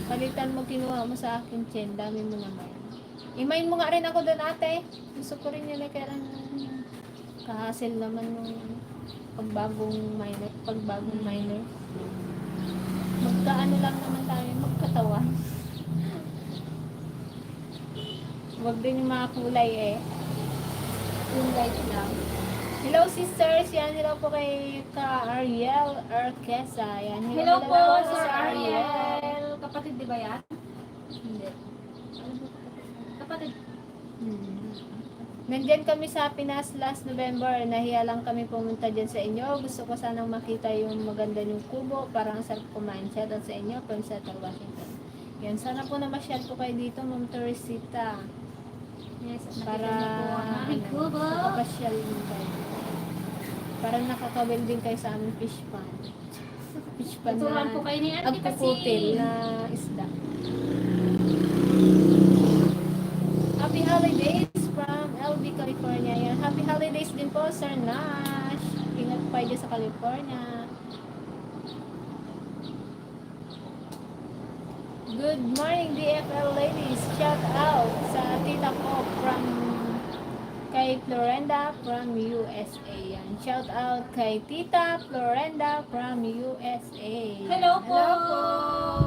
Palitan mo, kinuha mo sa akin, Chen. Dami mo naman. Imayin mo nga rin ako doon, ate. Gusto ko rin yun eh, kaya lang kahasil naman yung pagbagong minor. Magkaano lang naman tayo, magkatawan. Huwag din yung mga kulay eh. Yung light lang. Hello sisters, yan. Hello po kay Ka Ariel Arquesa. Yan. Hello po, Sir Sir Ariel. Kapatid di ba yan? Hindi. Ano ba kapatid? Nandyan kami sa Pinas last November. Nahiya lang kami pumunta dyan sa inyo. Gusto ko sanang makita yung maganda yung kubo. Parang sarap kumain. Shoutout sa inyo from Seattle, Washington. Yan. Sana po na masyal po kayo dito, Ma'am Teresita. Yes, Para nakita niyo po ang aming kubo. nakapasyal din kayo. Parang nakakawil din kayo sa aming fish pan. Fish pan Tuturuan na po kayo ni Auntie agpuputil Kasi. na isda. Happy holidays from LB, California. Yan. Happy holidays din po, Sir Nash. Ingat pa dyan sa California. Good morning, DFL ladies. Shout out sa tita ko from kay Florenda from USA. Yan. Shout out kay Tita Florenda from USA. Hello po. Hello po.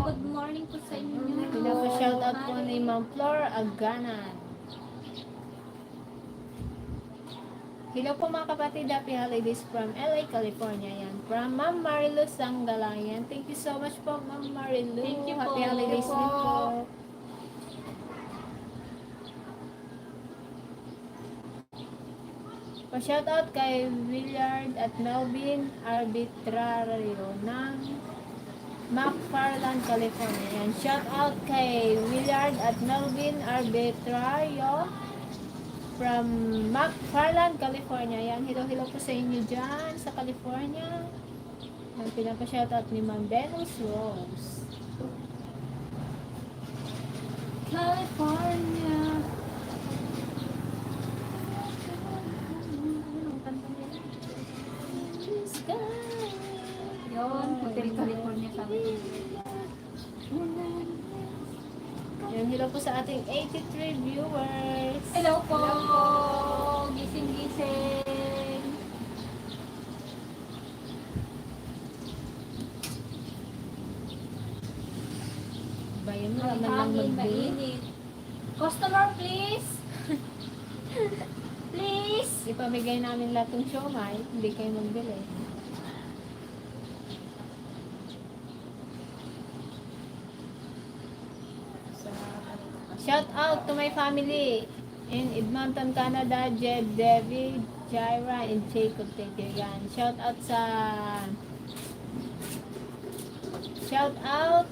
Good morning po sa inyo. Pinapa-shout out po ni Ma'am Flor Aganan. Hello po mga kapatid, happy holidays from LA, California. Yan. From Ma'am Marilu Sanggalayan. Thank you so much po, Ma'am Marilu. Thank you po. Happy holidays Thank you din po. po. Pa-shout out kay Willard at Melvin Arbitrario ng McFarland, California. Yan. Shout out kay Willard at Melvin Arbitrario from McFarland, California. Yan. Hello po sa inyo dyan sa California. Yan. Pinapa-shout out ni Ma'am Venus Rose. California. Yun, Hotel California sabi ko. Yan. Hello po sa ating 83 viewers. Hello po. Gising-gising. Bayan mo May naman lang hangin, mag-bake. mainit. Customer, please. Please. Ipamigay namin lahat ng siomay, hindi kayo magbili. Shout out to my family in Edmonton, Canada, Jed, David, Jaira, and Jacob. Thank you. Yan. Shout out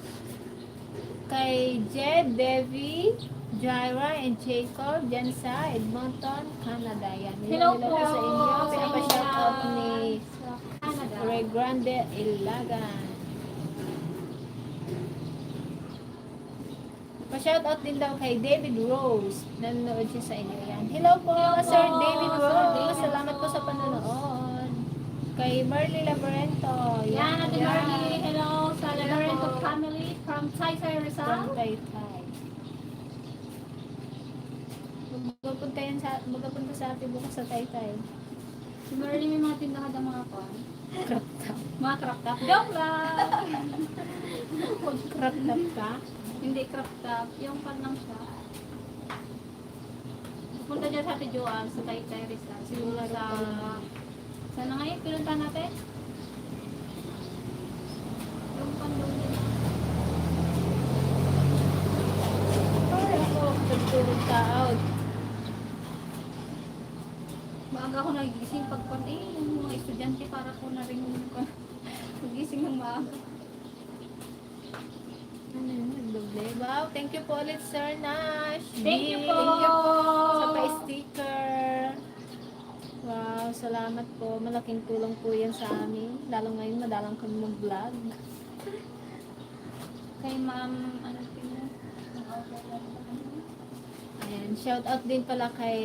kay Jed, Devi, Jaira, and Jacob dyan sa Edmonton, Canada. Yan. Hello po sa inyo. sa Pinapa-shout out ni sa Canada. Ray Grande Ilagan. Pa-shout out din daw kay David Rose. Nanonood siya sa inyo. Yan. Hello po, Hello po, Sir David Sir Rose. David Salamat po sa panonood. Kay Marley Laborento. Yan, Ate Yan. Margie. Hello sa Labyrinth of Family from Taytay From Rizal. Taytay. Magpapunta sa atin bukas sa Taytay. Si Margie may mga tindahan ng mga pan. Crop top. Mga crop top. Joke lang! Mag-crop top ka? Hindi crop top. Yung pan lang siya. Punta dyan sa Ate Joanne sa Taytay Rizal. Siguro sa... Sana ngayon, pinunta natin? Yung pan doon din. Ay, ako. Pagtulog ka out. Maaga ako nagigising pag pan yung mga estudyante para ko na rin magising ng maaga. Ano yun? Nagdoble. Wow, thank you po ulit, Sir Nash. Thank you po. Thank you po sa pa-sticker. Wow, salamat po. Malaking tulong po yan sa amin. Lalo ngayon, madalang kami mag-vlog. Kay ma'am, ano pino? Ayan, shout out din pala kay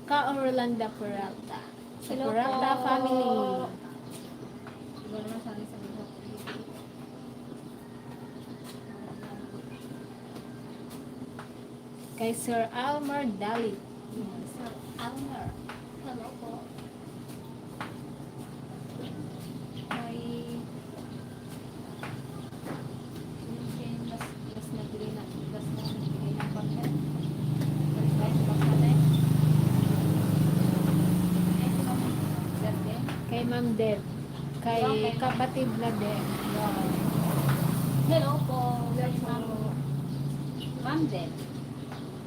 Ka Orlando Peralta. Sa Hello Peralta po. family. Siguro naman sana sa buhay. Kay Sir Almar Dalit. Sir Almer. Hello po. Kay... Yung mas nagbigay ng content. First time ba natin? Ay, si Ma'am Zerde. Kay Ma'am Deb. Kay Okay. kapatid na Deb. Hello po. Ma'am Deb.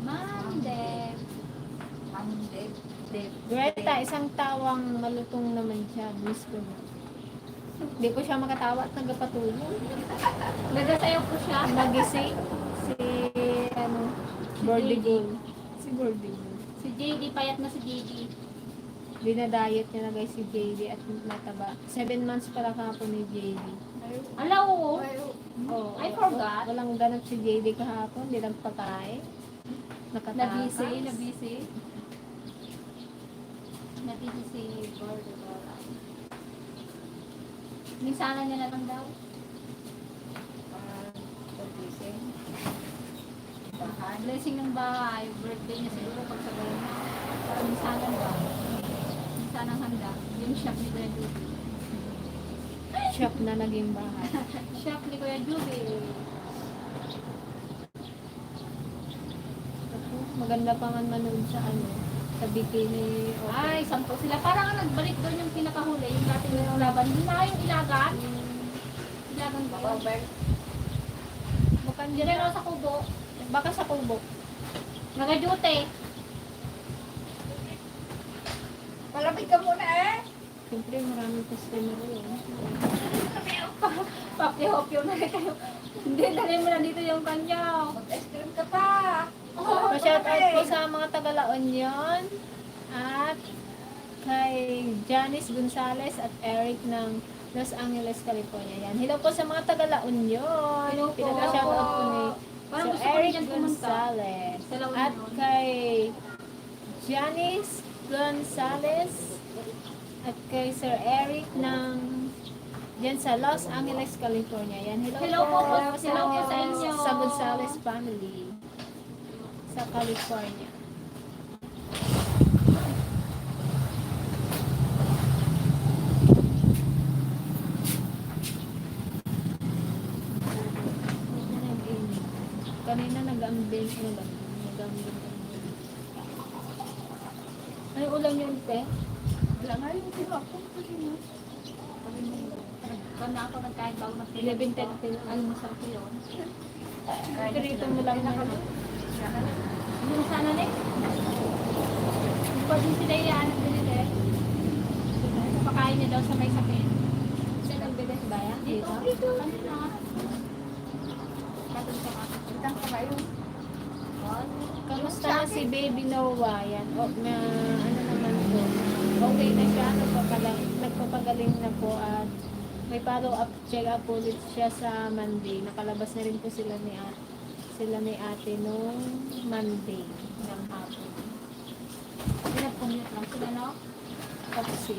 Ma'am Deb. Ang Deb. Deb. Greta, isang tawang malutong naman siya. Miss ko na. Hindi ko siya makatawa at nagpatulog. Nagasayaw po siya. Nagising si Bordigol. Si Bordigol. Si JD, payat na si JD. Dinadiet niya na guys si JD at mataba. 7 months pala kahapon ni JD. Ala, oo. Oh, I forgot. Walang ganap si JD kahapon. Hindi lang pagkain. Nakatakas. Nabisi si Bordigol. Minsanan niya na lang daw. Pag-gising. Bahan. Blessing ng bahay. Birthday niya siguro pag sabay na. Para minsanan ba? Minsanang handa. Yung shop ni Kuya Juby. Shop na naging bahay. Shop ni Kuya Juby. Maganda pa nga manood sa sa bikini. Ay, sampo sila. Parang ang nagbalik doon yung pinakahuli. Yung dati yung laban. Hindi na yung ilagan. Ilagan ba? Over. Mukhang Diyan na sa kubo. baka sa kubo. Nag-duty. Malapit ka muna eh. Siyempre maraming customer yun. Papyo-hopyo na kayo. Hindi, dali mo na dito yung kanya. Mag-ice cream ka pa. Pa-shout out po sa mga taga-La Union at kay Janice Gonzalez at Eric ng Los Angeles, California. Yan. Hello po sa mga taga-La Union. Hello po. Pinaka-shout out po ni Parang Sir gusto ko Eric dyan pumunta. Gonzalez. Sa La At Union. kay Janice Gonzalez at kay Sir Eric ng dyan sa Los Angeles, California. Yan. Hello po. Hello po sa inyo. Sa Gonzalez family sa California. Kanina nag-ambing Ano ulam yung te? Wala nga yung tinapon ko yun. Kung na ako nagkain bago ng 11:10 almusal ko yun. Pirito mo lang na Yung sana na Hindi pa din sila yan ang binili. Pakain niya daw sa may sakit. Saan ang bilis ba yan? Dito. Dito. Kanina. Katong sa mga. Itang ka ba yun? Kamusta na si Baby Noah? Yan. O, na ano naman po. Okay na siya. Nagpapagaling na po at may follow-up check-up ulit siya sa Monday. Nakalabas na rin po sila ni ate nung Monday ng hapon. Pinag-commute lang sila, no? Kasi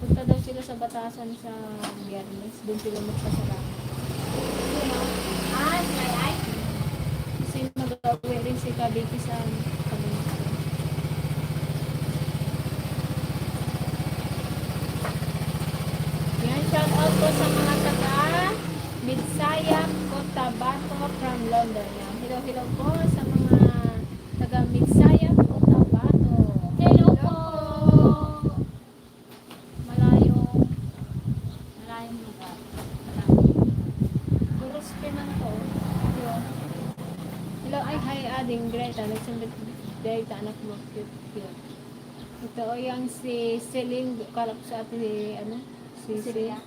punta daw sila sa Batasan sa Biyernes. Doon sila magpasalamat. Ay. Kasi mag-uwi rin si Kabiki sa Kalinska. Yan, shout out po sa mga taga Midsaya, Cotabato from London. Yan. Hello po sa mga taga Midsaya, Cotabato. Hello po. Malayong lugar. Puro spinan po. Hello, ay hi ading Greta. Nagsambit Greta, anak mo. Cute. Ito o yung si Celine, kalap sa atin si Celia.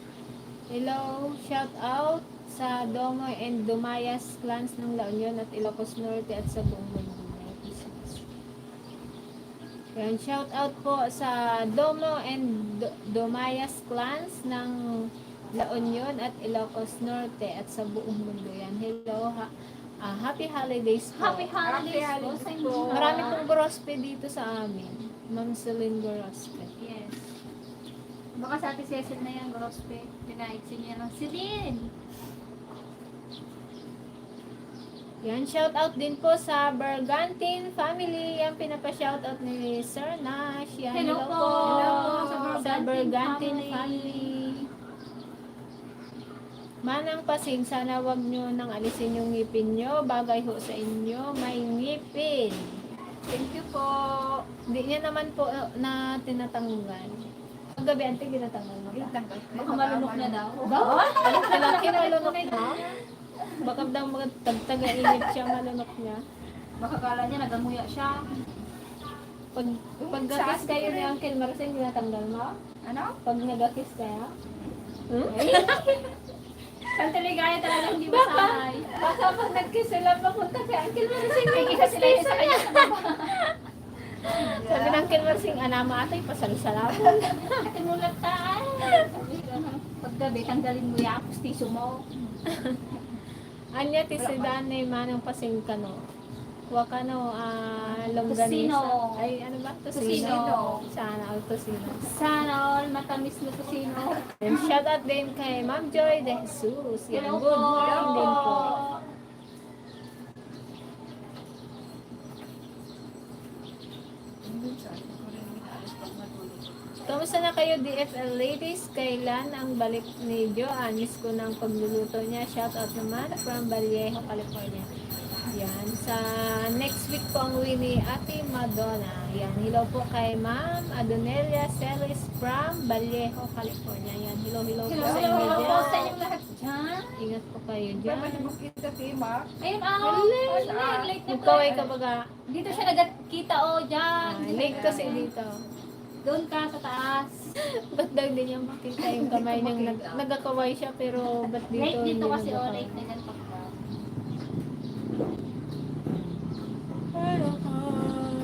Hello, shout out sa Domo and Dumayas clans ng La Union at Ilocos Norte at sa buong mundo. Yan, shout out po sa Domo and Dumayas clans ng La Union at Ilocos Norte at sa buong mundo. Yan, hello, happy holidays po. Happy holidays po sa inyo. Marami pong gorospe dito sa amin. Ma'am Celine Gorospe. Yes. Baka sa Ate Cecil na yan, Grospe. Pinaiksin niya ng Celine. Yan, shout out din po sa Bergantin family. Yan, pinapa-shout out ni Sir Nash. Yan, Hello po. Sa Bergantin family. family. Manang Pasing, sana wag nyo nang alisin yung ngipin nyo. Bagay ho sa inyo, may ngipin. Thank you po. Hindi niya naman po na tinatanggal. Paggabi, ante, ginatanggal mo ba? Baka malunok na daw. Ba? Alam ka lang, malunok na? Baka daw magtagtaga-init siya, malunok niya. Baka kala niya nagamuya siya. Pag gakis kayo ni Uncle Marcin, ginatanggal mo? Ano? Pag nagakis kaya? Santaligaya talaga hindi masanay. Baka pag nagkiss sila, papunta kay Uncle Marcin. Kaya sila isa sa kanya sa baba. Sabi ng Uncle Marcin, anama atay, pasal-salapon. Timulat taan. Paggabi, tanggalin mo yung pustiso mo. Anya ti si Danay Manang Pasing kano. Wakano longganisa. Tosino. Ay ano ba? Tosino. Sana all tosino. Sana all matamis na tusino. And shout out din kay Ma'am Joy de Jesus. Yan, Hello good po. morning din po. Kamusta na kayo DFL ladies? Kailan ang balik ni Joanne? Miss ko ng pagluluto niya. Shout out naman from Vallejo, California. Yan. Sa next week po ang uwi ni Ate Madonna. Yan. Hello po kay Ma'am Adonelia Celis from Vallejo, California. Yan. Hello po Hello, sa inyo hello, dyan. sa inyong lahat dyan. Ingat po kayo Diyan dyan. mo kita Tima. Ayun, late na Magkaway ka baga. Dito siya nagkita, dyan. Late kasi dito. Doon ka sa taas. Ba't daw hindi niya makita yung kamay niyang nagkakaway siya pero ba't dito Late dito hindi kasi, nagkakaway? late na ganito ka.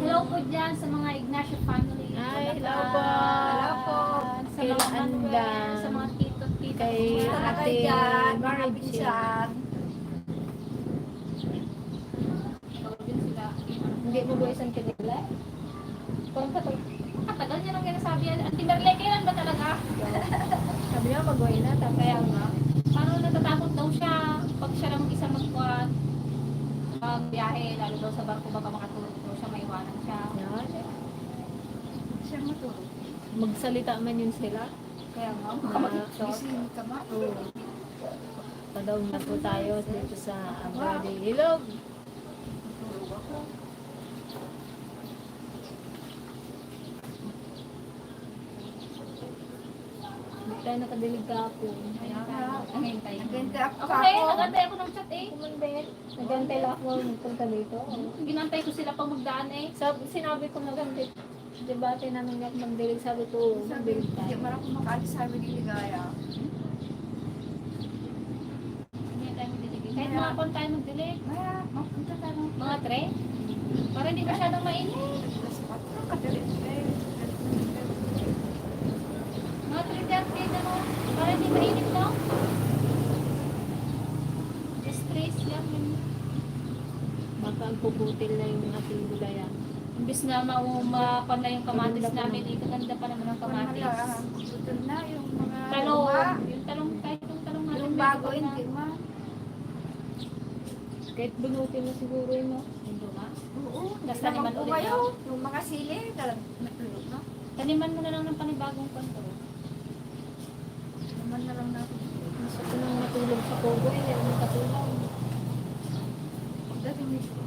Hello po dyan sa mga Ignacio family. Ay, hello po. Hello po. Sa Kay mga Anda. Manuel, sa mga tito-tito. Kay Talaga Ate dyan. Mga Maricel. pinsan. Ikaw din sila. Hindi mo ba isang kinila? Parang katulad. Tagal niya nang ginasabi yan. Auntie Merle, kailan ba talaga? Sabi niya, mag-uwi na. Kaya nga. Parang natatakot daw siya pag siya lang isa magkuhan. Biyahe, lalo daw sa barko baka makatulog daw siya, maiwanan siya. Yan. Siya matulog. Magsalita man yun sila. Kaya nga, Gising ka ba? Oo. Padaw na po tayo dito sa Abrade Ilog. Tulog ako. Hindi tayo nakadilig kahapon. Kaya nga, nangintay. Naganda ako Okay, ako. nagantay ako ng chat eh. Kumandit. Nagantay lang ako magpunta dito. Ginantay ko sila pang magdaan eh. Sinabi ko magandit. Diba, tinanong niya kung magdilig. Sabi ko, Sabi, magdilig hindi tayo. man ako makaalis sabi ni Ligaya. Hindi tayo magdilig. Kahit mga kon tayo magdilig. Maya, mapunta tayo. Mga 3. Para hindi masyadong mainit. Tapos patro ka dali. Mga 3:30 na mo. Para hindi mainit no? Stress lang yun. Baka ang puputil na yung ating gulayan. Imbis na maumapan na yung kamatis namin, ikaganda pa naman ang kamatis. Putol na yung mga Talong, luma. yung talong, kahit yung talong natin. Yung may bago talong na. hindi ma. Kahit bunutin mo siguro yun, no? Yung luma. Oo. Tapos Naman taniman po ulit kayo. na. Yung mga sili, talagang natulog na. Taniman mo na lang ng panibagong kanto. Naman na lang natin. Gusto ko nang matulog sa Pogo, hindi ako makatulog. Pagdating nito.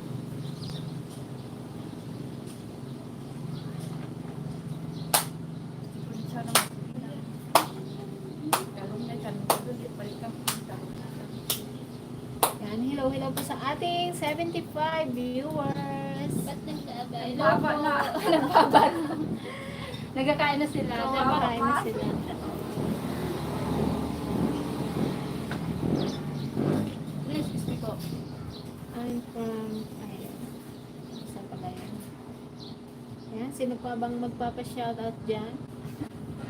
Siya naman. Talong na dyan. Doon, balik ang punta. Yan, hello po sa ating 75 viewers. Ba't nagkaabay? Ay, baba na. Nagbaba na. Nagkakain na sila. Oo. Diba? Napakain na sila. Please, gusto ko. I'm from, ayun, saan pa ba yan? Yan, sino pa bang magpapa-shoutout dyan?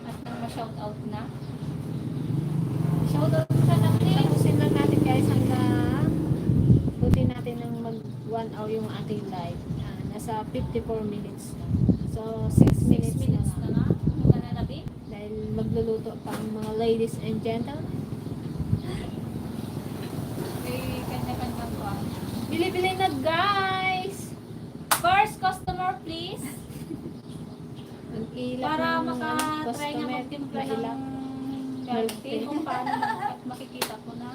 At nang ma-shoutout na. Shoutout sa natin. Tapusin lang natin guys hanggang buti natin ng mag 1 hour yung ating live. Yan, nasa 54 minutes na. So, 6 minutes, 6 minutes na na lang. nga. Mga nanabi. Dahil magluluto pa ang mga ladies and gentlemen. May kanya-kanyang kuha. Bili-bili na guys! First customer, please. Ang ilap Para ng makatry nga customer. magtimpla Mailap. ng garlic kung paano at makikita ko na.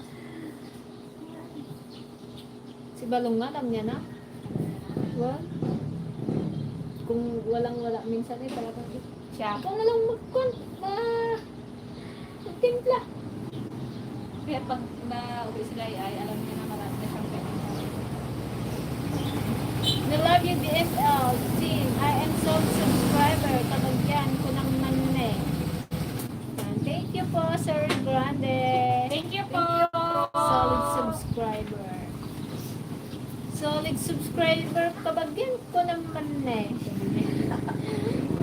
Si Balong nga, alam niya na. Well, kung walang-wala minsan eh, talagang Siya. ikaw na lang magtimpla. Kaya pag na-uwi sila ay alam niya na marami na siyang ganyan. I love you DSL team. I am so subscriber. Kabagyan ko ng manne. Yan. Thank you po, Sir Grande. Thank you po. Solid subscriber. Solid subscriber. Kabagyan ko ng manne.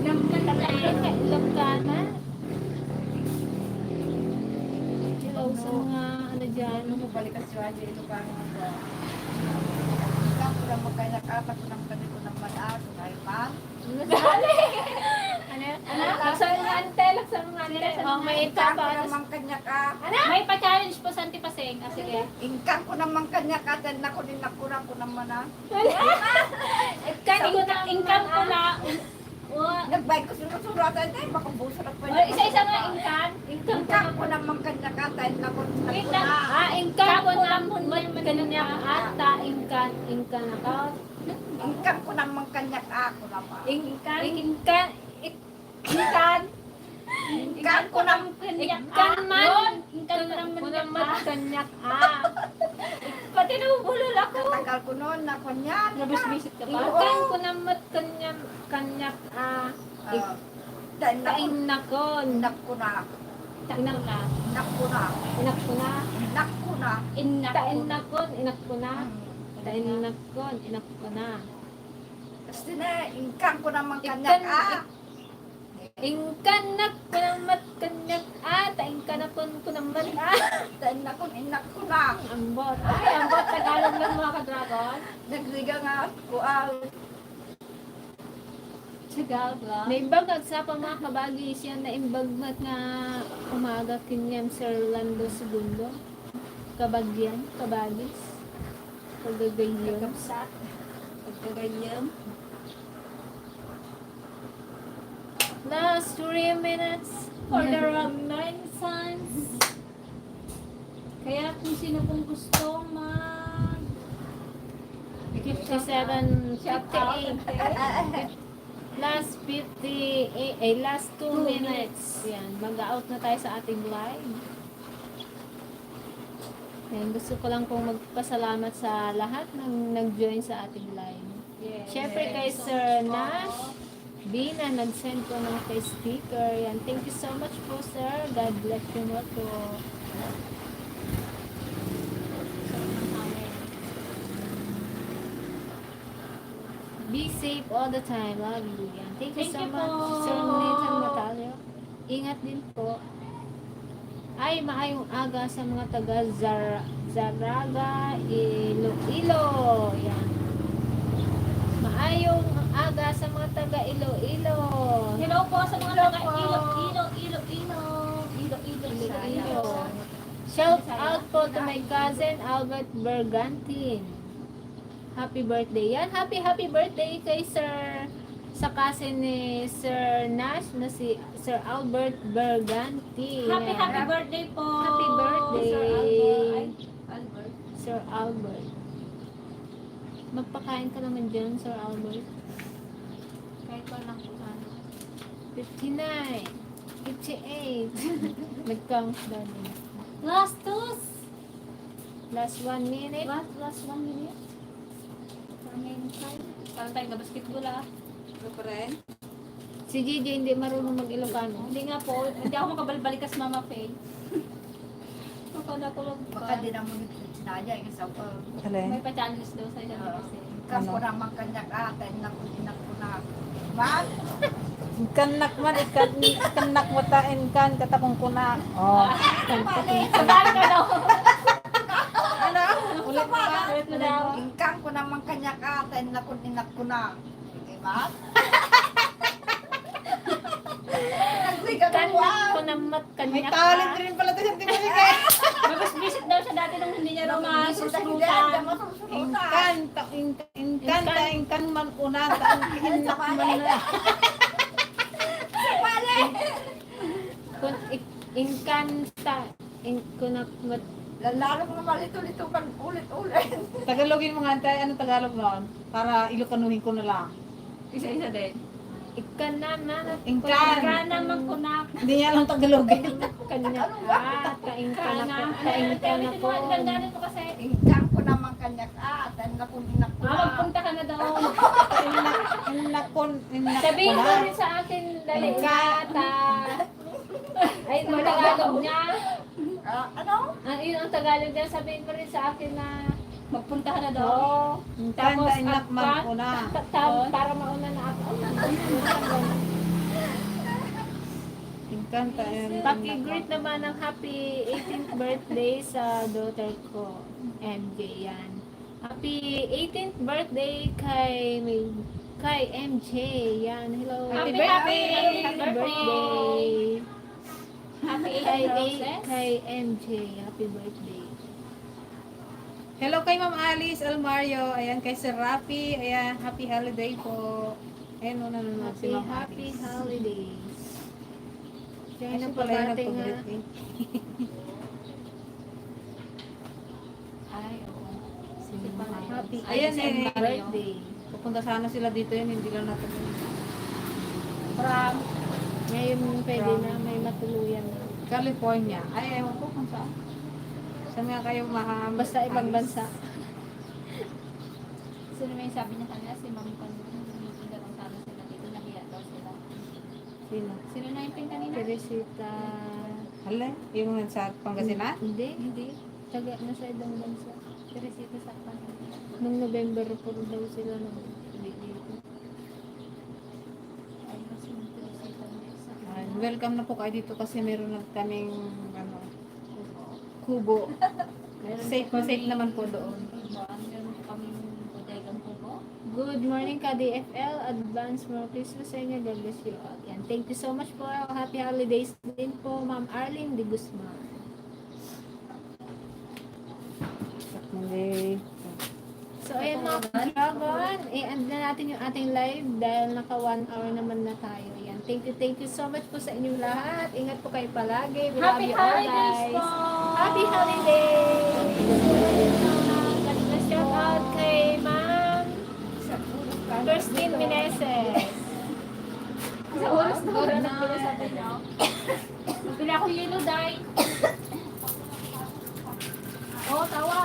Talagang kailog ka na. Hello sa mga ano dyan. Ano balik kasi yung ito ka nga. Ikaw ko lang magkaya-kata ko ng kami ko ng manaso. Ay pa. Ano yan? Laksa mga ante, laksa mga ante. Oh, may Ikaw ko tapas. naman kanya ka. May pa-challenge po sa Antipaseng. Ah, sige. Ingkang ko naman kanya ka. Dahil na ko din nakura ko naman na. Income ko na. Nagbayad ko sinusuratan tayo. Baka buso na po. Isa-isa nga income. Ingkang ko naman kanya ka. Dahil na ko Wait nakura. lang. Ingkan ko Kapo ng lang po kanyang ata. Ingkan account. Ingkang ko naman kanya ka. Ako naman. Ingkan. Ingkan Ingkang ko naman. Ingkan man. Ingkan Kunaman kanyak Pati nabubulol ako. Katagal ko noon na kanya. Nabisbisit ka pa? Ingkan kunamat kanyak Dahil na ko. Tain na kon. Inak ko na. Inak na. Inak ko na. Inak ko na. Inak ko na. Tain na kon. Inak ko na. Tain na kon. Inak ko na. Kasi na, ingkang ko naman kanya Ingkan- ka. Ingkan na kunamat kanyak Tain ka na kon kunamat Dahil na ko, inak ko na. Ambot. Ay, ang bot Tagalog lang mga ka-dragon. Nagliga nga ko Tagalog lang. May bagag sa mga kabagis yan na imbagmat nga umaga kinyam Sir Lando Segundo. Kabagyan, kabagis. Kagagayon. Kapsat. Pagkagayam. Last 3 minutes. For the wrong nine sons. Kaya kung sino pong gusto mag 57, shout out 58. Last 58, last 2 minutes. Yan, mag-out na tayo sa ating live. Yan, gusto ko lang pong magpasalamat sa lahat ng nag-join sa ating live. Yes. Siyempre kay Sir Nash Bina, nag-send po ng kay sticker. Yan, thank you so much po, sir. God bless you mo to. Be safe all the time. Love you. Yan. Thank you Thank so you much, po. Sir Nathan Matalio. Ingat din po. Ay, maayong aga sa mga taga Zaraga, Iloilo. Yan. Maayong aga sa mga taga Iloilo. Hello po sa mga taga po. Iloilo. Shout out po to my cousin Albert Bergantin. Happy birthday. Yan, happy birthday kay Sir sa cousin ni Sir Nash na si Sir Albert Berganti. Happy Yan. birthday po. Happy birthday. Albert. Sir Albert. Magpakain ka naman dyan, Sir Albert. Kahit ko lang po ano. 59. 58. Nag-count down. Last two. Last 1 minute. Last 1 minute. Main time. Parang tayo basketball ah. Ano pa rin? Si Gigi hindi marunong mag-Ilocano. Hindi nga po. Hindi ako makabalbalikas Mama Faye. Makala ko lang Baka din ang mga sinaya yung sa May pa-challenge daw sa isang kasi. Ingkang ko naman kanya ka. Dahil na ko, inak ko na. Ba? Kanak man, kanak mo tain kan, katapong kuna. Oh. Sandali ka daw. Ulit ba? Ulit mo daw. Ingkang ko naman kanya ka. Dahil na ko, inak ko na. Diba? Nagsigat Kan ako ah. ko namat May kanya talent ka. rin pala to sa tinigay. Mabis-bisit daw siya dati nung hindi niya raw Nagsigat masusurutan. masusurutan. Ingkan man una, inak man na. Kun inkanta kunak mat Lalalo ko naman ito kan ulit-ulit. Tagalogin mo nga, tay, ano Tagalog noon? Para ilukanuhin ko na lang. Isa-isa din. ikan naman Ingkan. ikan naman kunak Hindi niya lang Tagalogin. kanya kaingkan ako kaingkan ako. Dandanan mo kasi. Ingkang ko naman kanyak at na kung inak ko na. Magpunta ka na daw. Inak Sabihin ko mo na. rin sa akin dali Ingkan. ta. Ay, ang Tagalog niya. Ano? Yun ang Tagalog niya. Sabihin mo rin sa akin na Magpunta ka na daw. Oo. Ingkan ta inak man una. Para mauna na ako. Ingkan ta Paki-greet naman ng happy 18th birthday sa daughter ko, MJ yan. Happy 18th birthday kay MJ yan. Hello. Happy birthday! Happy birthday. Happy Kay, 18 roses. kay MJ. Happy birthday. Hello kay Ma'am Alice Almario. Ayan kay Sir Rafi. Ayan, happy holiday po. Ayan una naman si Ma'am Happy Alice. holidays. Diyan Ano siya pala yung pabating nga. nagpag-birthday? Ay, oo. Si Happy Ayan 18th eh. birthday. Pupunta sana sila dito yun, hindi lang natin. From ngayon pwede na may matuluyan na. California. Ay, ewan ko kung saan. Saan nga kayo maham? Basta ibang bansa. Sino may sabi niya kanina? Si Ma'am Pan. Hindi daw sana sila dito. Nahiya daw sila. Sino? Sino na yung pin kanina? Teresita. Hala, yung sa Pangasinan? Hindi. Taga nasa ibang bansa. Teresita sa Pan. Nung November 4 daw sila nung dito. Ay, kasi yung Teresita sa Ay, welcome na po kayo dito kasi meron na kaming ano, kubo. Safe na safe naman po doon. Meron po kami bodegang pugo. Good morning ka DFL. Advance Merry Christmas sa inyo. God bless you all. Yan. Thank you so much po. Happy holidays din po Ma'am Arlene de Guzman. Hindi. So ayan mga dragon, i-end na natin yung ating live dahil naka 1 hour naman na tayo. Yan. Thank you so much po sa inyong lahat. Ingat po kayo palagi. We love Happy you all, holidays guys. po! Happy holidays! God bless shout out kay Ma'am Christine Meneses. Sa oras na oras na sabi niyo. Nagpili ako yellow dye. Oh, tawa.